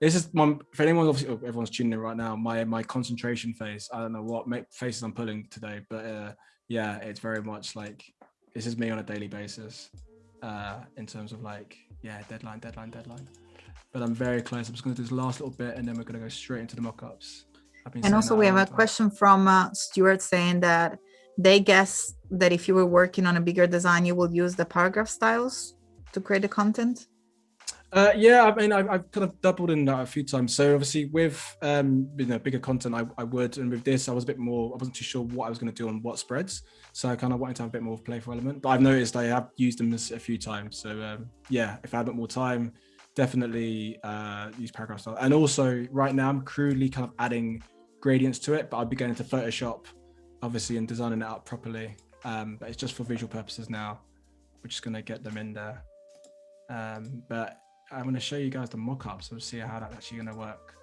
this is for anyone, obviously everyone's tuning in right now. My concentration face. I don't know what faces I'm pulling today, but yeah, it's very much like this is me on a daily basis. In terms of like deadline. But I'm very close. I'm just going to do this last little bit, and then we're going to go straight into the mockups. And also we have a question from Stuart saying that they guess that if you were working on a bigger design, you will use the paragraph styles to create the content. Yeah, I mean, I've kind of doubled in that a few times. So obviously with bigger content, I would, and with this, I wasn't too sure what I was going to do on what spreads. So I kind of wanted to have a bit more of a playful element. But I've noticed I have used them a few times. So yeah, if I had a bit more time, definitely use paragraph style. And also right now I'm crudely kind of adding gradients to it, but I'll be going into Photoshop, obviously, and designing it out properly. But it's just for visual purposes now. We're just going to get them in there. But I'm going to show you guys the mock-ups and see how that's actually going to work.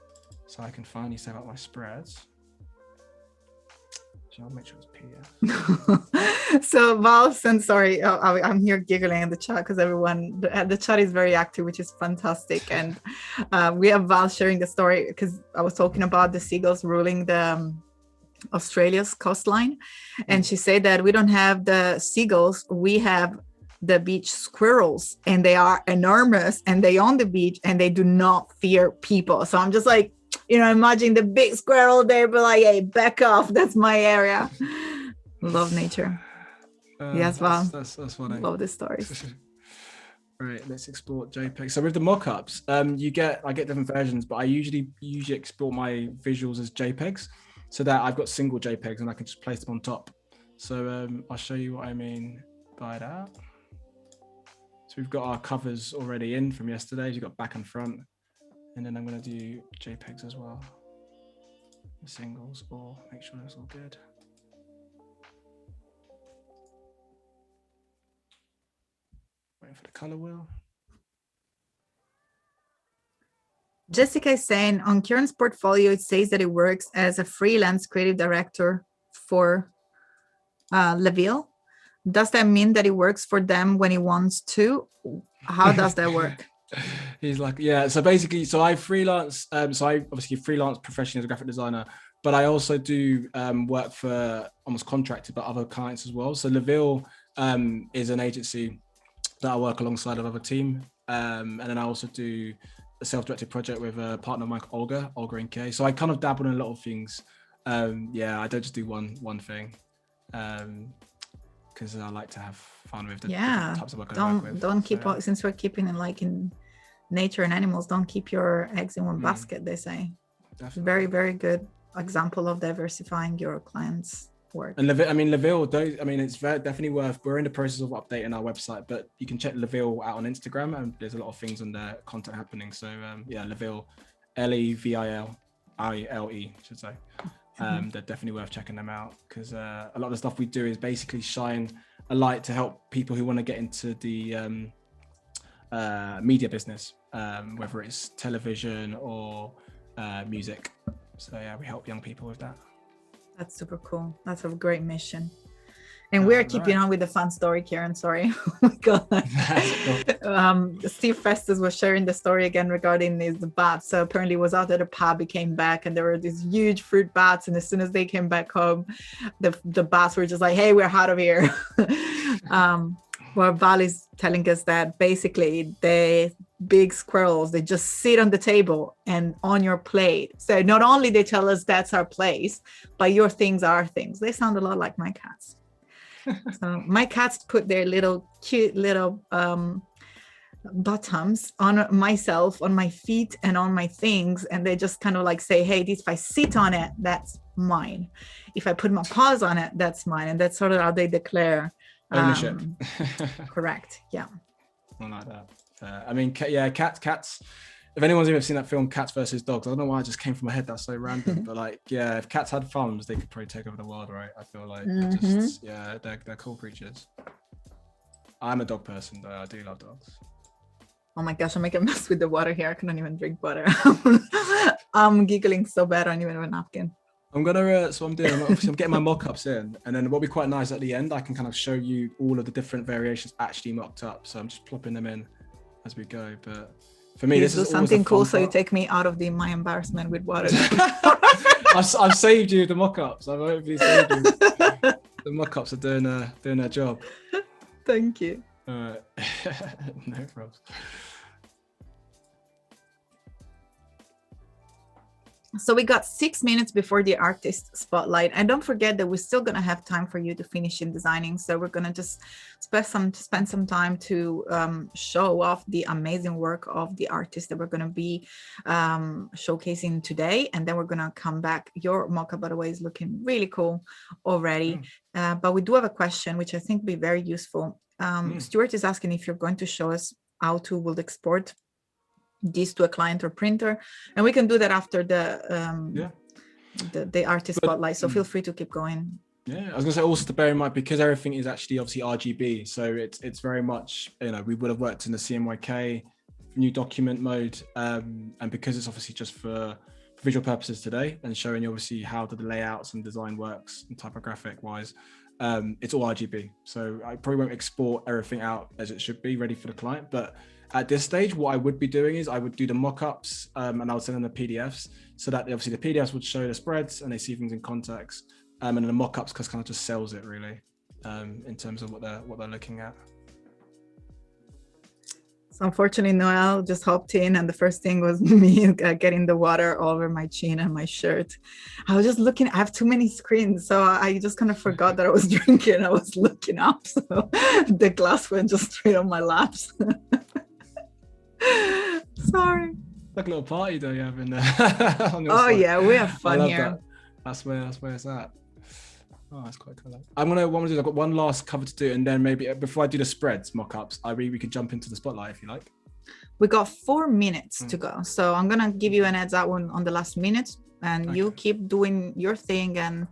So I can finally save up my spreads. So I'll make sure it's PDF. So Val, and sorry, I'm here giggling in the chat because everyone, the chat is very active, which is fantastic. And we have Val sharing the story because I was talking about the seagulls ruling the Australia's coastline. And she said that we don't have the seagulls, we have the beach squirrels, and they are enormous and they on the beach and they do not fear people. So I'm just like, imagine the big squirrel there, but like, hey, back off, that's my area. Love nature. Yes, Val. That's funny. Love the stories. Right, let's export JPEG. So with the mockups, I get different versions, but I usually export my visuals as JPEGs, so that I've got single JPEGs and I can just place them on top. So I'll show you what I mean by that. So we've got our covers already in from yesterday. You've got back and front, and then I'm going to do JPEGs as well, the singles, or make sure that's all good. Waiting for the color wheel. Jessica is saying on Kieron's portfolio, it says that it works as a freelance creative director for Leville. Does that mean that it works for them when he wants to? How does that work? He's like, yeah. So basically, I freelance. So I obviously freelance professionally as a graphic designer, but I also do work for almost contracted by other clients as well. So Leville is an agency that I work alongside of other team, and then I also do a self-directed project with a partner of mine, Olga NK. So I kind of dabble in a lot of things. Yeah, I don't just do one thing. Because I like to have fun with the types of work I work with. Don't keep since we're keeping it like in nature and animals, don't keep your eggs in one basket, they say. Definitely. Very, very good example of diversifying your clients' work. And Leville, it's definitely worth, we're in the process of updating our website, but you can check Leville out on Instagram and there's a lot of things on there, content happening. So yeah, Leville, Leville, should say. They're definitely worth checking them out because a lot of the stuff we do is basically shine a light to help people who want to get into the media business, whether it's television or music. So yeah, we help young people with that. That's super cool. That's a great mission. And we're keeping on with the fun story, Kieron. Sorry. Oh my God. Steve Festus was sharing the story again regarding the bats. So apparently was out at a pub, he came back and there were these huge fruit bats. And as soon as they came back home, the bats were just like, hey, we're out of here. Well, Val is telling us that basically the big squirrels, they just sit on the table and on your plate. So not only they tell us that's our place, but your things are things. They sound a lot like my cats. So my cats put their cute little bottoms on myself, on my feet and on my things, and they just kind of like say, hey, if I sit on it, that's mine. If I put my paws on it, that's mine. And that's sort of how they declare ownership. Correct. Yeah, I like that. Cats. If anyone's ever seen that film Cats versus Dogs, I don't know why it just came from my head, that's so random, but like, yeah, if cats had thumbs, they could probably take over the world, right? I feel like they're cool creatures. I'm a dog person though, I do love dogs. Oh my gosh, I'm making a mess with the water here. I couldn't even drink water. I'm giggling so bad. I don't even have a napkin. I'm gonna, so I'm doing, obviously I'm getting my mock-ups in, and then what'll be quite nice at the end, I can kind of show you all of the different variations actually mocked up. So I'm just plopping them in as we go. But for me, Please this is something cool, so you part. take me out of my embarrassment with water. I've saved you the mock-ups. I've hopefully saved you. The mock-ups are doing their job. Thank you. No problems. So we got 6 minutes before the artist spotlight, and don't forget that we're still going to have time for you to finish in designing. So we're going to just spend some time to show off the amazing work of the artist that we're going to be showcasing today, and then we're going to come back. Your mock-up, by the way, is looking really cool already. But we do have a question which I think will be very useful. Stuart is asking if you're going to show us how to will export this to a client or printer, and we can do that after the artist spotlight, so feel free to keep going. Yeah, I was gonna say also to bear in mind, because everything is actually obviously RGB, so it's very much, we would have worked in the CMYK new document mode, and because it's obviously just for visual purposes today and showing you obviously how the layouts and design works and typographic wise, it's all RGB, so I probably won't export everything out as it should be ready for the client. But at this stage, what I would be doing is I would do the mock-ups, and I would send them the PDFs, so that obviously the PDFs would show the spreads and they see things in context, and then the mock-ups kind of just sells it really, in terms of what they're looking at. So unfortunately, Noel just hopped in, and the first thing was me getting the water all over my chin and my shirt. I was just looking. I have too many screens, so I just kind of forgot that I was drinking. I was looking up, so the glass went just straight on my laps. Sorry. Like a little party though you have in there. Oh yeah, we have fun here. That's where it's at. Oh, that's quite cool. I've got one last cover to do, and then maybe before I do the spreads mock-ups, we could jump into the spotlight if you like. We got 4 minutes to go, so I'm gonna give you an heads up on the last minute, and you keep doing your thing. And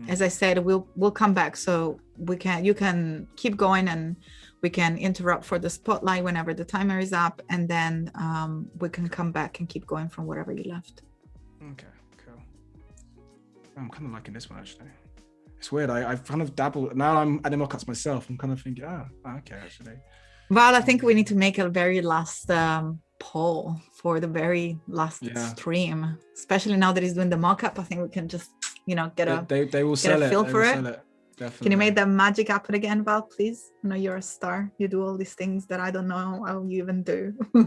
as I said, we'll come back, so you can keep going, and we can interrupt for the spotlight whenever the timer is up, and then we can come back and keep going from wherever you left. Okay, cool. I'm kind of liking this one actually. It's weird. I've kind of dabbled. Now I'm adding mock-ups myself. I'm kind of thinking, okay, actually. Well, I think we need to make a very last poll for the very last stream, especially now that he's doing the mock-up. I think we can just, get a feel for it. Definitely. Can you make that magic happen again, Val, please? I know you're a star. You do all these things that I don't know how you even do. All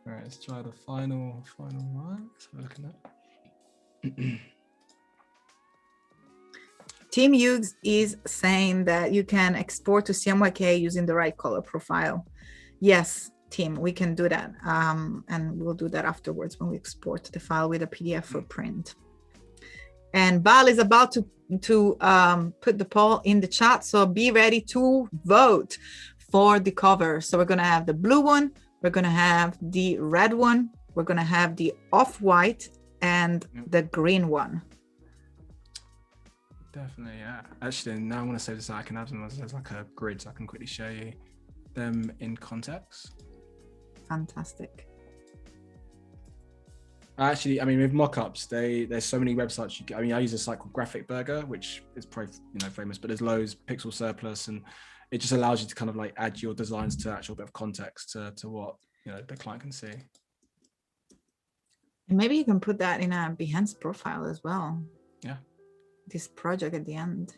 right, let's try the final one. Let's have a look at that. Team Hughes is saying that you can export to CMYK using the right color profile. Yes, Team, we can do that. And we'll do that afterwards when we export the file with a PDF for print. And Bal is about to put the poll in the chat. So be ready to vote for the cover. So we're going to have the blue one. We're going to have the red one. We're going to have the off-white and the green one. Definitely, yeah. Actually, now I'm going to say this, I can have them as like a grid, so I can quickly show you them in context. Fantastic. Actually, I mean, with mock-ups, there's so many websites. I use a site called Graphic Burger, which is probably famous, but there's loads, Pixel Surplus, and it just allows you to kind of like add your designs to actual bit of context to what the client can see. And maybe you can put that in a Behance profile as well. Yeah. This project at the end.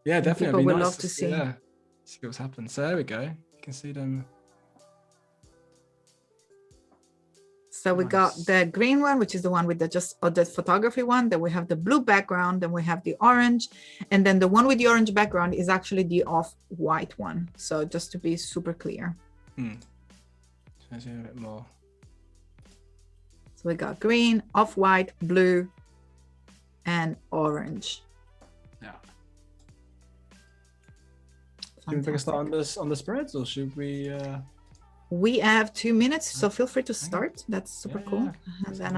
Yeah, definitely. People would love to see. Yeah, see what's happened. So there we go. You can see them. So we got the green one, which is the one with the photography one. Then we have the blue background. Then we have the orange, and then the one with the orange background is actually the off-white one. So just to be super clear. Shows you a bit more. So we got green, off-white, blue, and orange. Yeah. Should we take a start on the spreads, or should we? We have 2 minutes, so feel free to start. That's super cool. Yeah. And then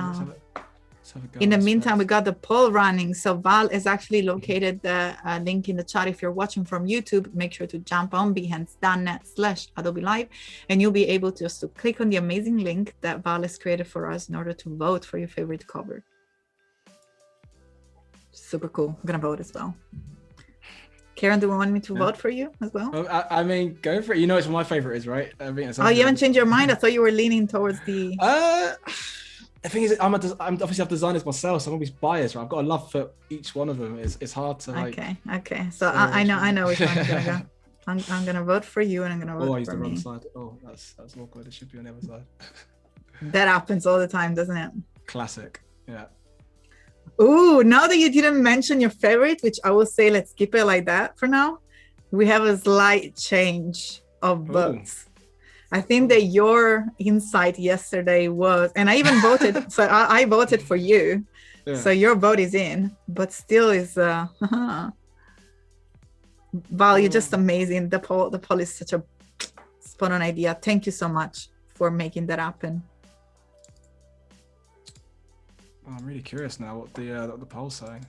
In the meantime, we got the poll running. So Val is actually located the link in the chat. If you're watching from YouTube, make sure to jump on behance.net/Adobe Live, and you'll be able to just to click on the amazing link that Val has created for us in order to vote for your favorite cover. Super cool. I'm gonna vote as well. Kieron, do you want me to vote for you as well? I mean, go for it. You know, it's what my favorite is, right? I mean, oh, you haven't changed your mind? I thought you were leaning towards the. The thing is, I'm obviously I've designed this myself, so I'm always biased. Right? I've got a love for each one of them. It's hard to like. Okay. So I know which one I'm gonna go. I'm gonna vote for you, and I'm gonna vote for me. Oh, I used the wrong side. Oh, that's awkward. It should be on the other side. That happens all the time, doesn't it? Classic. Yeah. Ooh, now that you didn't mention your favorite, which I will say, let's keep it like that for now. We have a slight change of votes. I think that your insight yesterday was, and I even voted, so I voted for you. Yeah. So your vote is in, but still is, Val, you're just amazing. The poll is such a spot on idea. Thank you so much for making that happen. I'm really curious now what the poll's saying.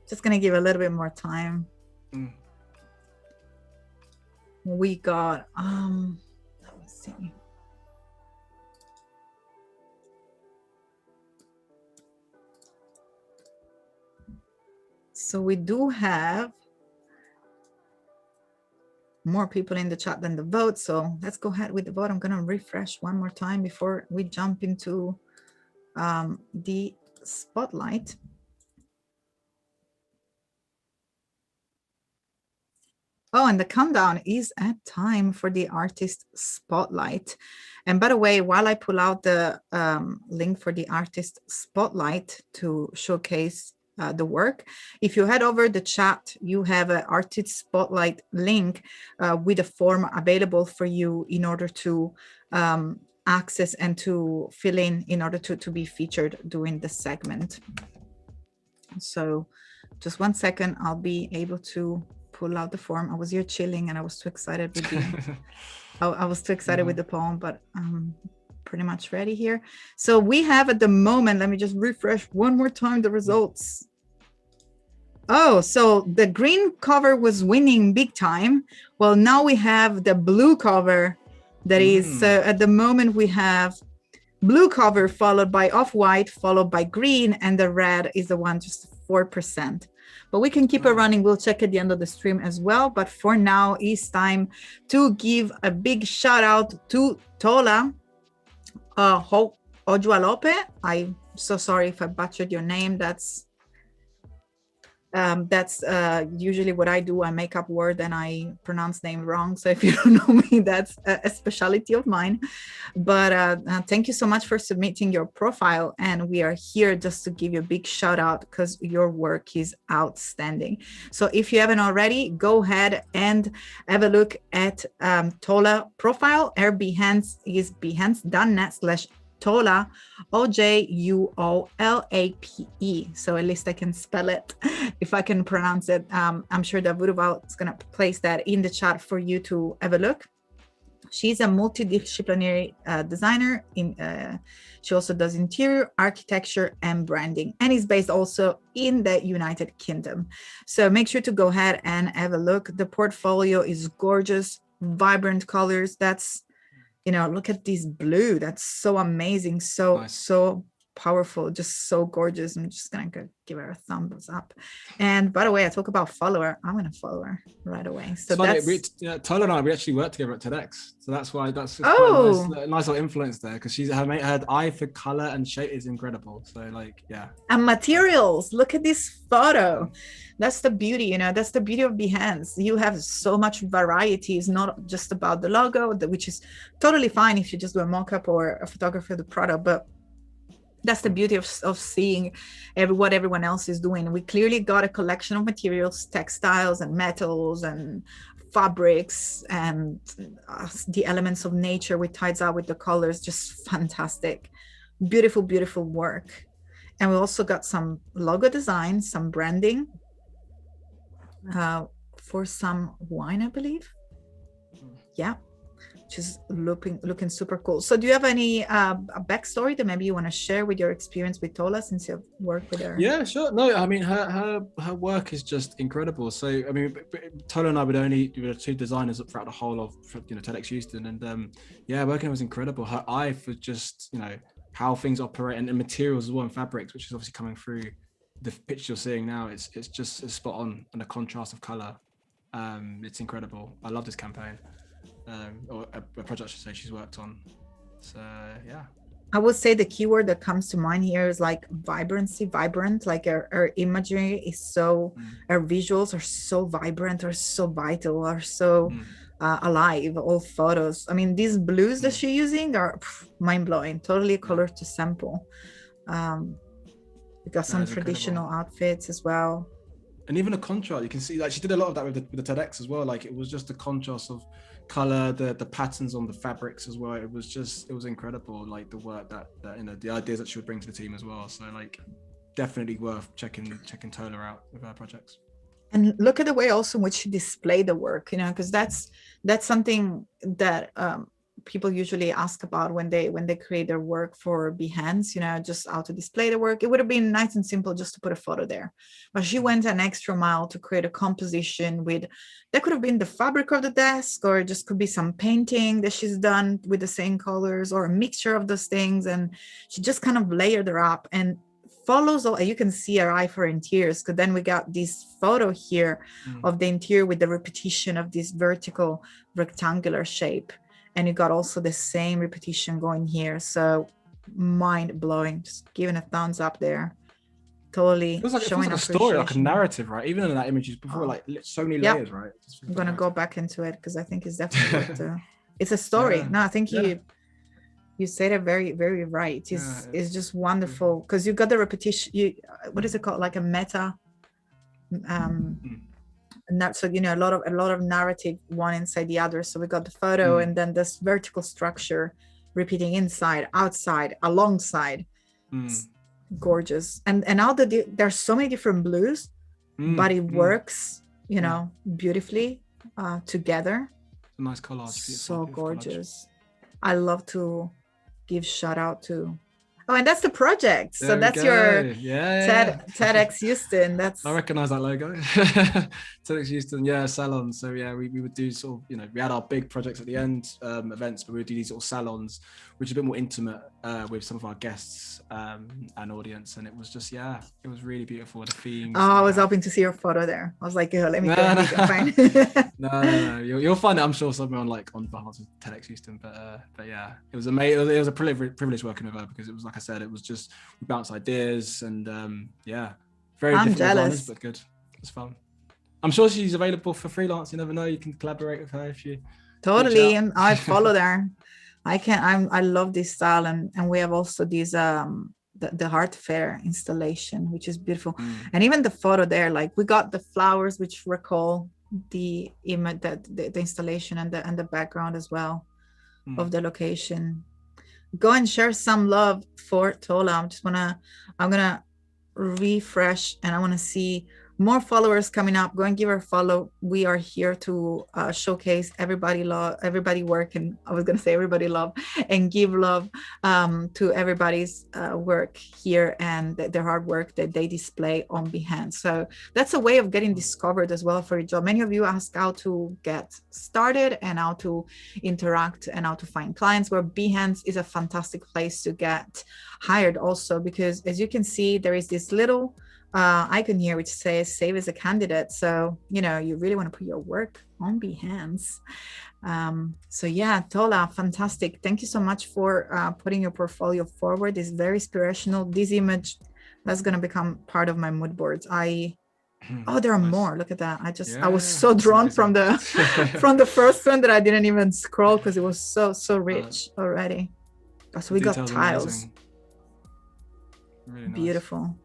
Just gonna give a little bit more time. We got let me see. So we do have more people in the chat than the vote. So let's go ahead with the vote. I'm gonna refresh one more time before we jump into the spotlight. Oh, and the countdown is at time for the artist spotlight. And by the way, while I pull out the link for the artist spotlight to showcase the work, if you head over the chat, you have an artist spotlight link with a form available for you in order to access and to fill in order to be featured during the segment. So just 1 second, I'll be able to pull out the form. I was here chilling and I was too excited with the I was too excited with the poem, but I'm pretty much ready here. So we have at the moment, let me just refresh one more time the results. Oh, so the green cover was winning big time. Well, now we have the blue cover that is at the moment we have blue cover followed by off-white followed by green, and the red is the one just 4%. But we can keep it running. We'll check at the end of the stream as well. But for now, it's time to give a big shout out to Tola Ojualope. I'm so sorry if I butchered your name. That's usually what I do. I make up word and I pronounce name wrong. So if you don't know me, that's a specialty of mine. But thank you so much for submitting your profile. And we are here just to give you a big shout out because your work is outstanding. So if you haven't already, go ahead and have a look at Tola profile. Her Behance is behance.net/Tola, Ojuolape. So at least I can spell it if I can pronounce it. I'm sure that Vuruval is going to place that in the chat for you to have a look. She's a multidisciplinary designer. She also does interior architecture and branding, and is based also in the United Kingdom. So make sure to go ahead and have a look. The portfolio is gorgeous, vibrant colors. That's, you know, look at this blue. That's so amazing. So nice. So powerful, just so gorgeous. I'm just gonna give her a thumbs up. And by the way, I talk about follower. I'm gonna follow her right away. So that's Tola and I, we actually worked together at TEDx. So that's why that's quite a nice little influence there, because she's her eye for color and shape is incredible. So like, yeah. And materials. Look at this photo. That's the beauty, you know, that's the beauty of Behance. You have so much variety. It's not just about the logo, which is totally fine if you just do a mock-up or a photography of the product, but that's the beauty of seeing what everyone else is doing. We clearly got a collection of materials, textiles and metals and fabrics, and the elements of nature we tied up with the colors. Just fantastic. Beautiful, beautiful work. And we also got some logo design, some branding for some wine, I believe. Yeah, which is looking super cool. So do you have any a backstory that maybe you want to share with your experience with Tola, since you've worked with her? Yeah, sure. No, I mean, her work is just incredible. So, I mean, Tola and I we were two designers throughout the whole of, TEDx Houston. And yeah, working was incredible. Her eye for just, how things operate and materials as well, and fabrics, which is obviously coming through the picture you're seeing now. It's spot on, and the contrast of color. It's incredible. I love this campaign, or a project I should say she's worked on. So yeah. I would say the keyword that comes to mind here is like vibrancy, vibrant. Like our imagery is so, our visuals are so vibrant, or so vital, or so alive. All photos. I mean, these blues that she's using are mind blowing. Totally a color to sample. We got some traditional outfits as well. And even a contrast, you can see like she did a lot of that with the TEDx as well. Like it was just the contrast of color, the patterns on the fabrics as well. It was incredible. Like the work that the ideas that she would bring to the team as well. So like definitely worth checking Tola out with her projects. And look at the way also in which she displayed the work, because that's something that people usually ask about when they create their work for Behance, just how to display the work. It would have been nice and simple just to put a photo there, but she went an extra mile to create a composition that could have been the fabric of the desk, or it just could be some painting that she's done with the same colors, or a mixture of those things, and she just kind of layered her up and follows all. You can see her eye for interiors, because then we got this photo here of the interior with the repetition of this vertical rectangular shape. And you got also the same repetition going here. So mind blowing. Just giving a thumbs up there. Totally showing a story, like a narrative, right? Even in that image before, like so many layers, right? I'm gonna go back into it because I think it's definitely it's a story. No, I think you said it very, very right. It's just wonderful because you got the repetition. What is it called? Like a meta. So a lot of narrative, one inside the other. So we got the photo and then this vertical structure repeating inside, outside, alongside. It's gorgeous. And now that there's so many different blues, but it works beautifully together. A nice collage. So gorgeous. I love to give shout out to. Oh, and that's the project. So that's your TEDx Houston. I recognize that logo. TEDx Houston, salon. So we would do sort of, we had our big projects at the end, events, but we would do these sort of salons, which is a bit more intimate with some of our guests and audience. And it was just, it was really beautiful. The themes. Oh, I was hoping to see your photo there. I was like, let me go find. No. You'll find it, I'm sure, somewhere on behalf of TEDx Houston. But yeah, it was amazing. It was a privilege working with her because it was, like I said, it was just we bounce ideas and very different designers, but good. It's fun. I'm sure she's available for freelance. You never know. You can collaborate with her if you totally. And I followed her. I love this style, and we have also these the art fair installation, which is beautiful, and even the photo there. Like we got the flowers, which recall the image, that the installation and the background as well of the location. Go and share some love for Tola. I'm gonna refresh, and I want to see more followers coming up. Go and give her a follow. We are here to showcase everybody work, and I was gonna say everybody love, and give love to everybody's work here and their hard work that they display on Behance. So that's a way of getting discovered as well for your job. Many of you ask how to get started and how to interact and how to find clients, where Behance is a fantastic place to get hired also, because as you can see, there is this little icon here which says save as a candidate. So you really want to put your work on Behance. Tola, fantastic. Thank you so much for putting your portfolio forward. It's very inspirational. This image, that's going to become part of my mood boards. There are more. Look at that. I was so drawn from the from the first one that I didn't even scroll because it was so rich already. So we got tiles. Really nice. Beautiful.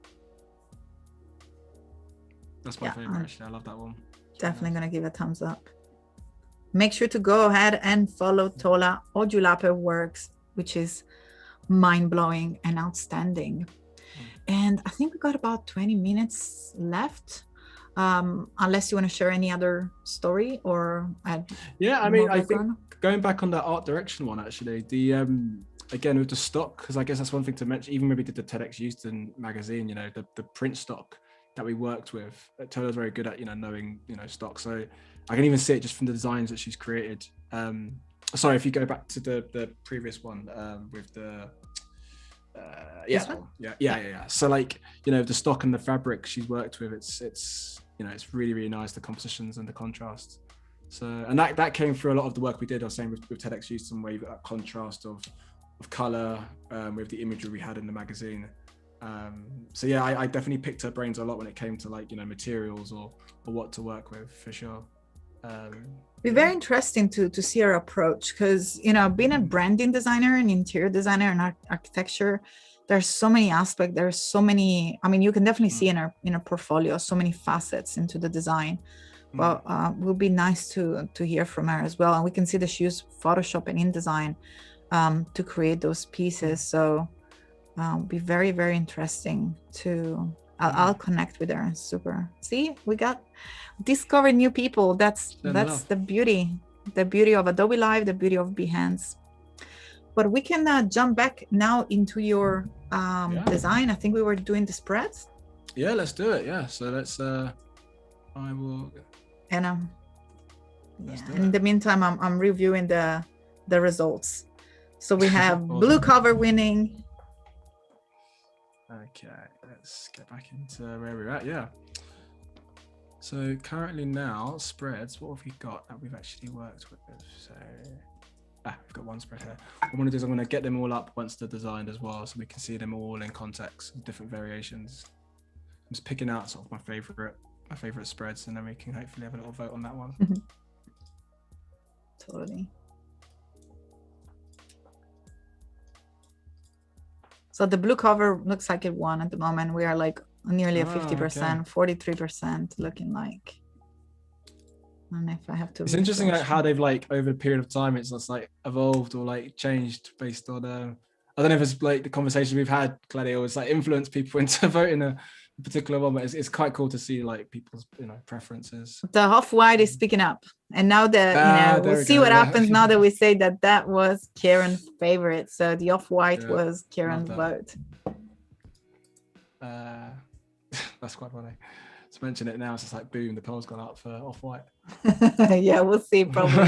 That's my favorite, actually. I love that one. Definitely going to give a thumbs up. Make sure to go ahead and follow Tola Ojulape Works, which is mind-blowing and outstanding. And I think we got about 20 minutes left. unless you want to share any other story or add. Yeah, I mean, I think going back on the art direction one, actually, the again with the stock, because I guess that's one thing to mention. Even when we did the TEDx Houston magazine, you know, the print stock that we worked with, Tola's very good at, you know, knowing, you know, stock. So I can even see it just from the designs that she's created. Sorry, if you go back to the previous one with the yeah. So like, you know, the stock and the fabric she's worked with, it's you know, it's really, really nice, the compositions and the contrast. So, and that came through a lot of the work we did. I was saying with TEDx Houston, where you've got that contrast of color with the imagery we had in the magazine. So yeah, I definitely picked her brains a lot when it came to, like, you know, materials or what to work with, for sure. Be very interesting to see her approach, because, you know, being a branding designer and interior designer and architecture, there's so many aspects, there's so many, I mean, you can definitely see in her portfolio so many facets into the design. But it would be nice to hear from her as well. And we can see that she used Photoshop and InDesign to create those pieces. So be very, very interesting to, I'll connect with her. Super. See, we got discovered new people. That's the beauty of Adobe Live, the beauty of Behance. But we can jump back now into your design. I think we were doing the spreads. Yeah, let's do it. Yeah, so let's I will. And and in the meantime, I'm reviewing the results. So we have awesome. Blue cover winning. Okay, let's get back into where we're at. Yeah. So currently now spreads, what have we got that we've actually worked with? So we've got one spread here. What I'm going to do is I'm going to get them all up once they're designed as well, so we can see them all in context, different variations. I'm just picking out sort of my favorite spreads, and then we can hopefully have a little vote on that one. Totally. So the blue cover looks like it won at the moment. We are like nearly 50%, 43% looking like. And if I have to, it's interesting like how they've, like, over a period of time, it's just like evolved or like changed based on I don't know if it's like the conversation we've had, Kladi, or it's like influenced people into voting a particular one, but it's quite cool to see like people's, you know, preferences. The off-white is picking up, and now that we'll see what happens now that we say that was Kieron's favorite. So the off-white was Kieron's vote. That's quite funny to mention it now. It's just like boom, the poll's gone up for off-white. Yeah, we'll see, probably.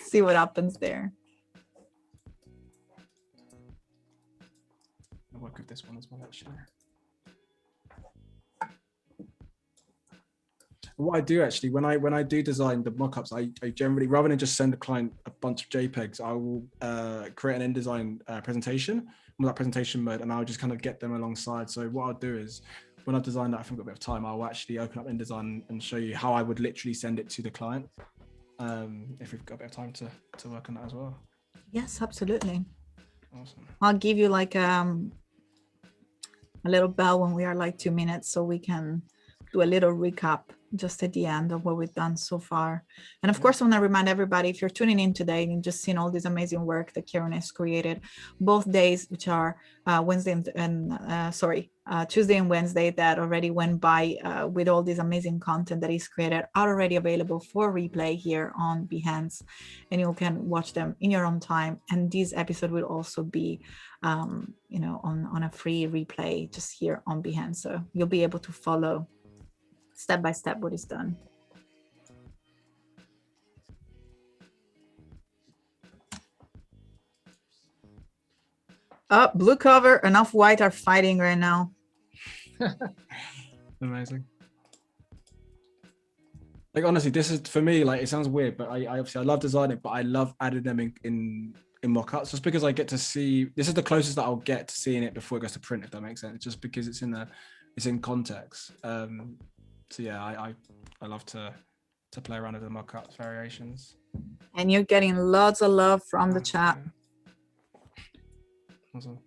See what happens there. I'll work with this one as well, actually. What I do actually, when I do design the mockups, I generally, rather than just send the client a bunch of JPEGs, I will create an InDesign presentation with that presentation mode, and I'll just kind of get them alongside. So what I'll do is, when I've designed that, if I've got a bit of time, I'll actually open up InDesign and show you how I would literally send it to the client, if we've got a bit of time to work on that as well. Yes, absolutely. Awesome. I'll give you like a little bell when we are like 2 minutes, so we can do a little recap just at the end of what we've done so far. And of course, I want to remind everybody, if you're tuning in today and you've just seen all this amazing work that Kieron has created, both days, which are Tuesday and Wednesday, that already went by with all this amazing content that he's created, are already available for replay here on Behance, and you can watch them in your own time. And this episode will also be on a free replay just here on Behance, so you'll be able to follow step by step what is done. Blue cover and off-white are fighting right now. Amazing. Like, honestly, this is, for me, like, it sounds weird, but I obviously I love designing, but I love adding them in mockups, just because I get to see, this is the closest that I'll get to seeing it before it goes to print, if that makes sense, just because it's in context. So yeah, I love to play around with the mockups variations. And you're getting lots of love from the chat. Awesome.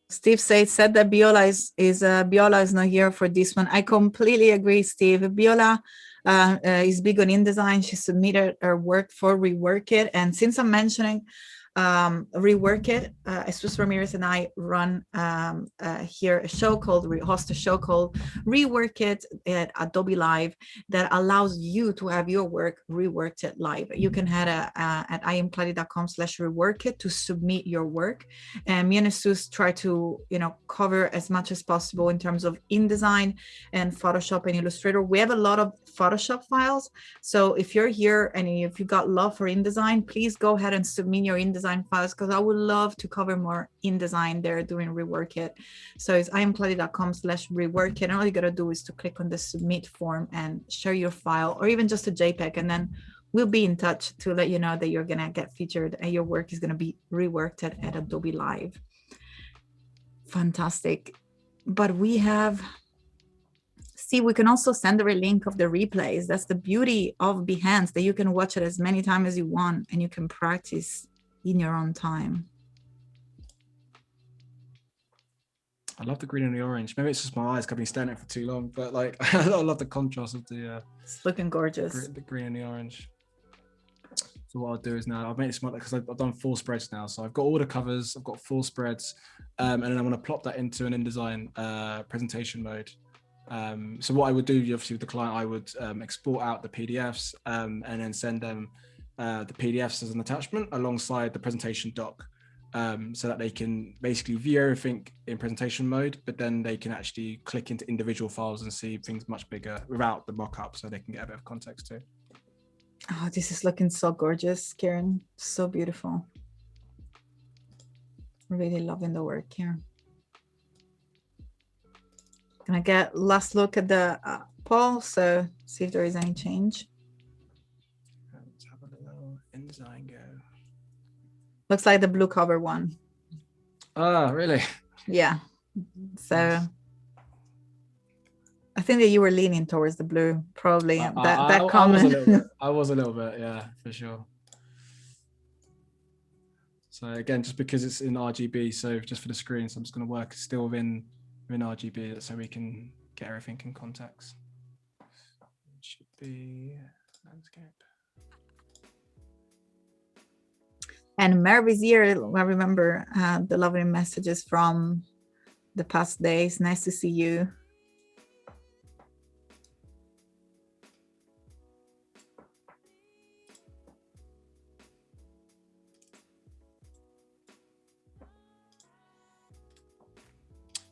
Steve said that Biola is not here for this one. I completely agree, Steve. Biola is big on InDesign. She submitted her work for Rework It, and since I'm mentioning Rework It. Jesus Ramirez and I run here a show called, host a show called Rework It at Adobe Live that allows you to have your work reworked it live. You can head at imcladi.com/rework it to submit your work. And me and Jesus try to, cover as much as possible in terms of InDesign and Photoshop and Illustrator. We have a lot of Photoshop files. So if you're here and if you got love for InDesign, please go ahead and submit your InDesign files, because I would love to cover more InDesign there doing Rework It. So it's imcladi.com/rework it. And all you got to do is to click on the submit form and share your file, or even just a JPEG. And then we'll be in touch to let you know that you're going to get featured and your work is going to be reworked at Adobe Live. Fantastic. But we have... See, we can also send a link of the replays. That's the beauty of Behance, that you can watch it as many times as you want and you can practice in your own time. I love the green and the orange. Maybe it's just my eyes, I've been staring at it for too long, but like I love the contrast of the it's looking gorgeous. The green and the orange. So what I'll do is now I've made it smart because I've done 4 spreads now. So I've got all the covers, I've got 4 spreads, and then I'm going to plop that into an InDesign presentation mode. So what I would do, obviously with the client, I would export out the PDFs and then send them the PDFs as an attachment alongside the presentation doc, so that they can basically view everything in presentation mode, but then they can actually click into individual files and see things much bigger without the mockup, so they can get a bit of context too. Oh, this is looking so gorgeous, Kieron. So beautiful. Really loving the work here. Gonna get last look at the poll, so see if there is any change. Let's have a little InDesign go. Looks like the blue cover one. Ah, really? Yeah. So Nice. I think that you were leaning towards the blue, probably. That comment. I was a little bit, yeah, for sure. So again, just because it's in RGB, so just for the screen, so I'm just going to work still within RGB so we can get everything in context. It should be landscape. And Merv is here. I remember the lovely messages from the past days. Nice to see you.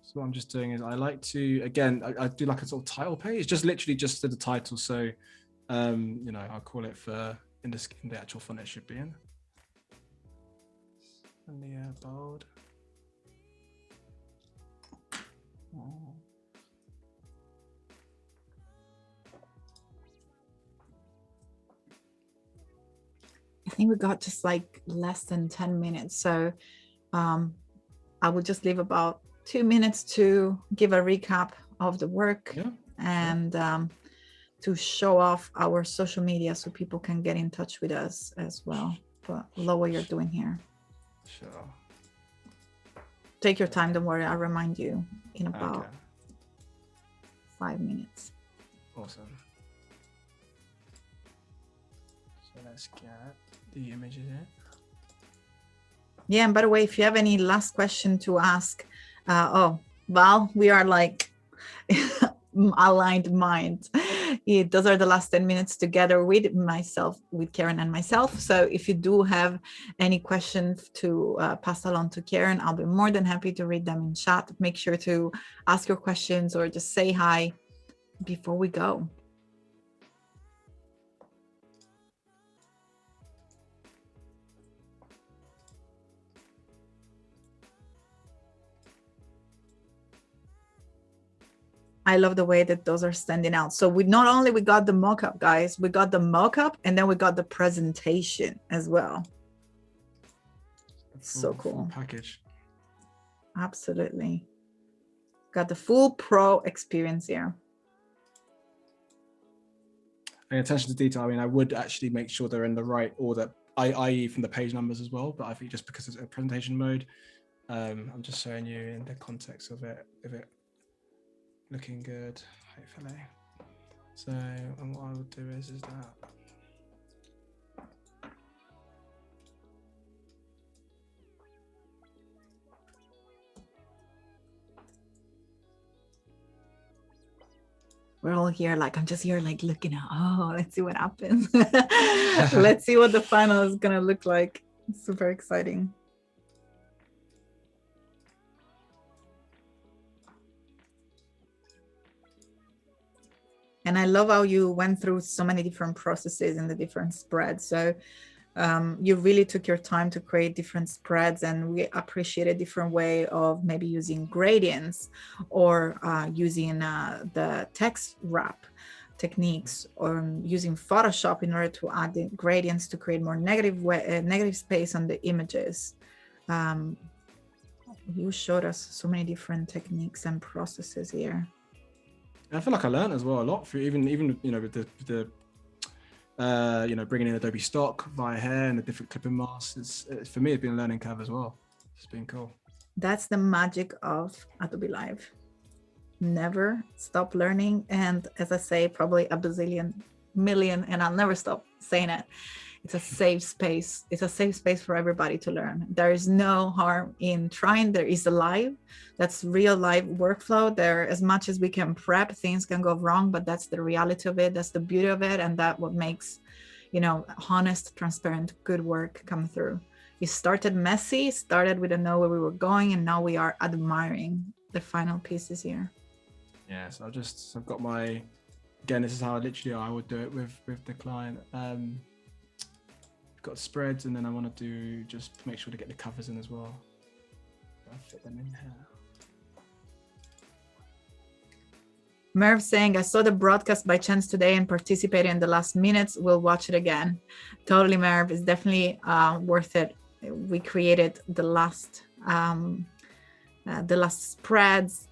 So what I'm just doing is I like to, again, I do like a sort of title page, just literally just to the title. So, I'll call it for in the actual font it should be in. And the bold. Oh. I think we got just like less than 10 minutes. So I would just leave about 2 minutes to give a recap of the work, yeah, and to show off our social media so people can get in touch with us as well. But love what you're doing here. Sure. Take your time, don't worry, I'll remind you in about 5 minutes. Awesome. So let's get the images in. Yeah, and by the way, if you have any last question to ask, we are like aligned minds. Those are the last 10 minutes together with myself, with Kieron and myself. So if you do have any questions to pass along to Kieron, I'll be more than happy to read them in chat. Make sure to ask your questions or just say hi before we go. I love the way that those are standing out. So we got the mockup, guys, we got the mockup, and then we got the presentation as well. So cool. Full package. Absolutely. Got the full pro experience here. Paying attention to detail. I mean, I would actually make sure they're in the right order, i.e. from the page numbers as well. But I think just because it's a presentation mode, I'm just showing you in the context of it looking good, hopefully. So, and what I would do is that. We're all here, like, I'm just here, like, looking at, oh, let's see what happens. Let's see what the final is gonna look like. It's super exciting. And I love how you went through so many different processes and the different spreads. So you really took your time to create different spreads, and we appreciate a different way of maybe using gradients or using the text wrap techniques, or using Photoshop in order to add the gradients to create more negative space on the images. You showed us so many different techniques and processes here. I feel like I learned as well a lot through even you know, with the you know, bringing in Adobe Stock via hair and the different clipping masks. It's for me, it's been a learning curve as well. It's been cool. That's the magic of Adobe Live. Never stop learning. And as I say, probably a bazillion million, and I'll never stop saying it. It's a safe space. It's a safe space for everybody to learn. There is no harm in trying. There is a live, that's real live workflow. There, as much as we can prep, things can go wrong, but that's the reality of it. That's the beauty of it. And that what makes, you know, honest, transparent, good work come through. It started messy, started we didn't know where we were going, and now we are admiring the final pieces here. Yeah, so I've got my, again, this is how I would do it with the client. Got spreads, and then I want to do just make sure to get the covers in as well. I'll fit them in here. Merv saying, I saw the broadcast by chance today and participated in the last minutes. We'll watch it again. Totally, Merv. It's definitely worth it. We created the last spreads.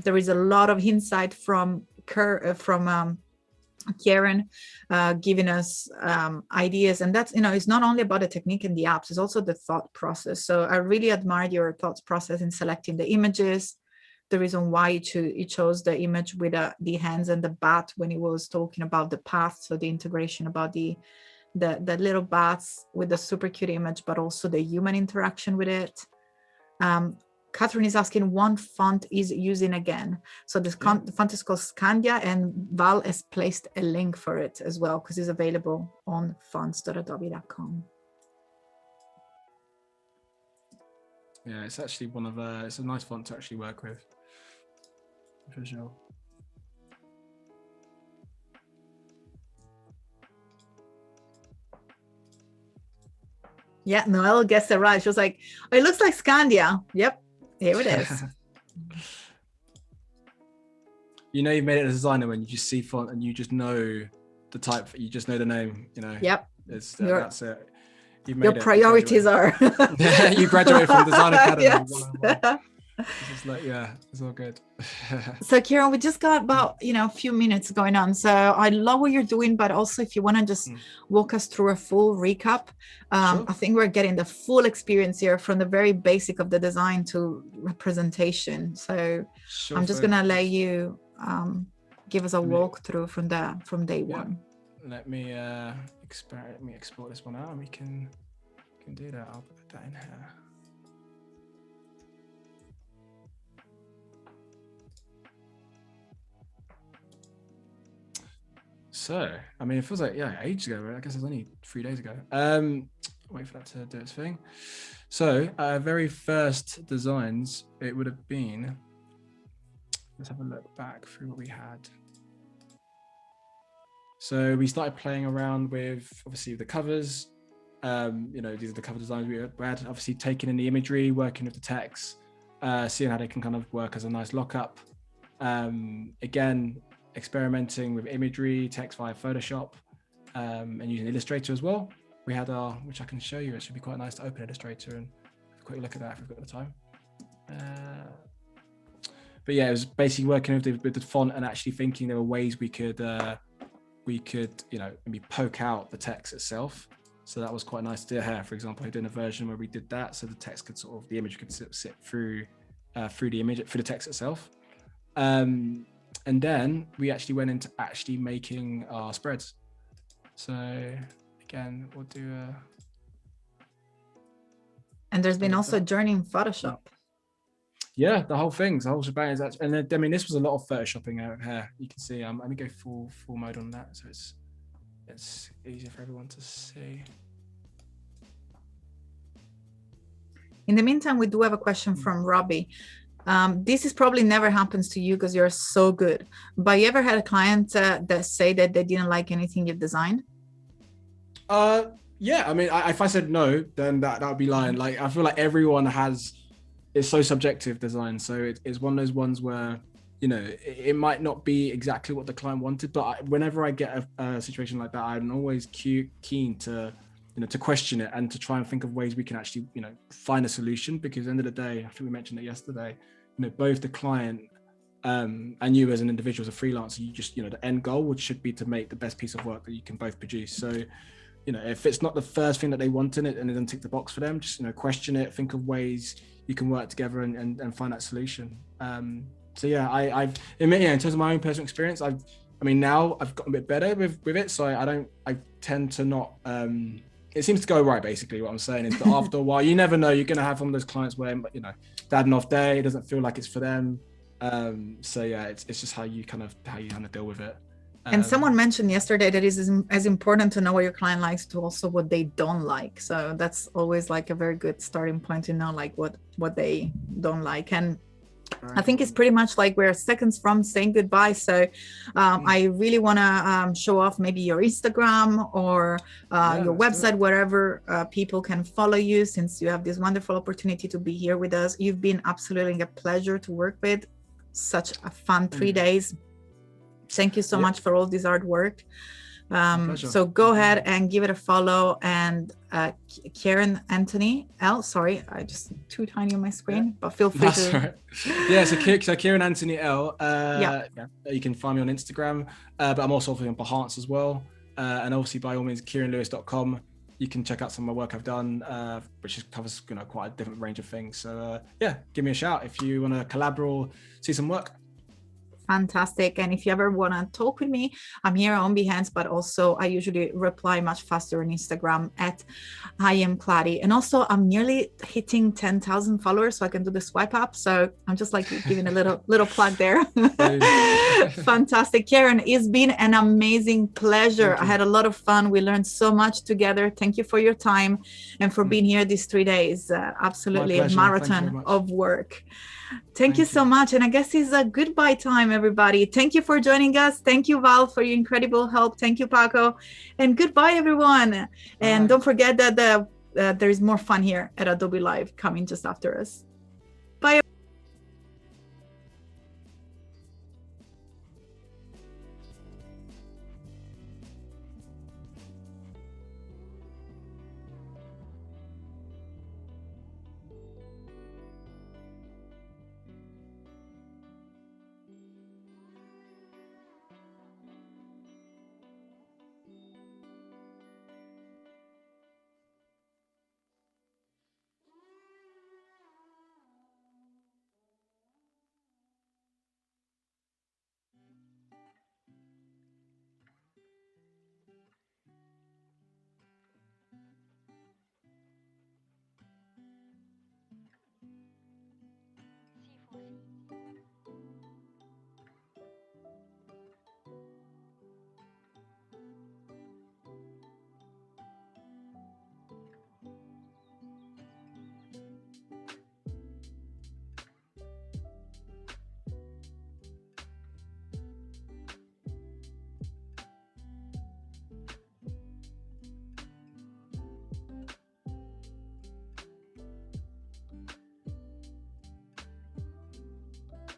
There is a lot of insight from Kieron giving us ideas, and that's, you know, it's not only about the technique and the apps, it's also the thought process. So I really admired your thought process in selecting the images, the reason why you chose the image with the hands and the bat when he was talking about the path. So the integration about the little bats with the super cute image, but also the human interaction with it. Catherine is asking, one font is using again. So this font is called Scandia, and Val has placed a link for it as well, because it's available on fonts.adobe.com. Yeah, it's actually one of it's a nice font to actually work with. For sure. Yeah, Noelle guessed it right. She was like, oh, it looks like Scandia. Yep, here it is. You know, you've made it a designer when you just see font and you just know the type, you just know the name, you know. Yep. That's it. Your priorities are. You graduated from Design Academy. Yes. It's just like, yeah, it's all good. So Kieron, we just got about, you know, a few minutes going on. So I love what you're doing, but also if you want to just walk us through a full recap, Sure. I think we're getting the full experience here from the very basic of the design to representation. So Sure, I'm just going to let you give us a walkthrough from day one. Let me export this one out, and we can do that. I'll put that in here. So, I mean, it feels like, yeah, ages ago, right? I guess it was only 3 days ago. Wait for that to do its thing. So, our very first designs, it would have been, let's have a look back through what we had. So we started playing around with, obviously, the covers. You know, these are the cover designs we had, obviously taking in the imagery, working with the text, seeing how they can kind of work as a nice lockup. Again, experimenting with imagery, text via Photoshop, and using Illustrator as well. We had our, which I can show you, it should be quite nice to open Illustrator and have a quick look at that if we've got the time. But yeah, it was basically working with the font and actually thinking there were ways we could, you know, maybe poke out the text itself. So that was quite nice to do here. For example, I did a version where we did that, so the text could sort of, the image could sit through the image, through the text itself. And then we actually went into actually making our spreads. So again, we'll do a... And there's been also a journey in Photoshop. Yeah, the whole shebang is actually, and then, I mean, this was a lot of photoshopping out here. You can see, let me go full mode on that, so it's easier for everyone to see. In the meantime, we do have a question from Robbie. This is probably never happens to you because you're so good, but you ever had a client that say that they didn't like anything you've designed? Yeah, I mean, if I said no, then that would be lying. Like, I feel like everyone it's so subjective, design. So it's one of those ones where, you know, it might not be exactly what the client wanted, but whenever I get a situation like that, I'm always keen to, you know, to question it and to try and think of ways we can actually, you know, find a solution. Because at the end of the day, I think we mentioned it yesterday, you know, both the client and you as an individual, as a freelancer, you know, the end goal should be to make the best piece of work that you can both produce. So, you know, if it's not the first thing that they want in it and it doesn't tick the box for them, just, you know, question it, think of ways you can work together and find that solution. So yeah, in terms of my own personal experience, I mean, now I've gotten a bit better with it. So I tend to not, it seems to go right. Basically what I'm saying is that after a while, you never know, you're going to have one of those clients where, you know, they had an off day, it doesn't feel like it's for them. So yeah, it's just how you kind of deal with it. And someone mentioned yesterday that it is as important to know what your client likes to also what they don't like. So that's always like a very good starting point to know like what they don't like. And I think it's pretty much like we're seconds from saying goodbye. So I really want to show off maybe your Instagram or your website, wherever people can follow you, since you have this wonderful opportunity to be here with us. You've been absolutely a pleasure to work with. Such a fun 3 days. Thank you so much for all this hard work. So go ahead and give it a follow. And Kieron Anthony L, sorry, I just too tiny on my screen, but feel free to. Right. Yeah, so Kieron Anthony L. You can find me on Instagram, but I'm also on Behance as well. And obviously, by all means, KieronLewis.com. You can check out some of my work I've done, which covers, you know, quite a different range of things. So yeah, give me a shout if you want to collaborate or see some work. Fantastic. And if you ever want to talk with me, I'm here on Behance, but also I usually reply much faster on Instagram at I am Kladi. And also I'm nearly hitting 10,000 followers, so I can do the swipe up. So I'm just like giving a little plug there. Fantastic. Kieron, it's been an amazing pleasure. I had a lot of fun. We learned so much together. Thank you for your time and for being here these 3 days. Absolutely a marathon of work. Thank you so much. And I guess it's a goodbye time, everybody. Thank you for joining us. Thank you, Val, for your incredible help. Thank you, Paco. And goodbye, everyone. And don't forget that there is more fun here at Adobe Live coming just after us.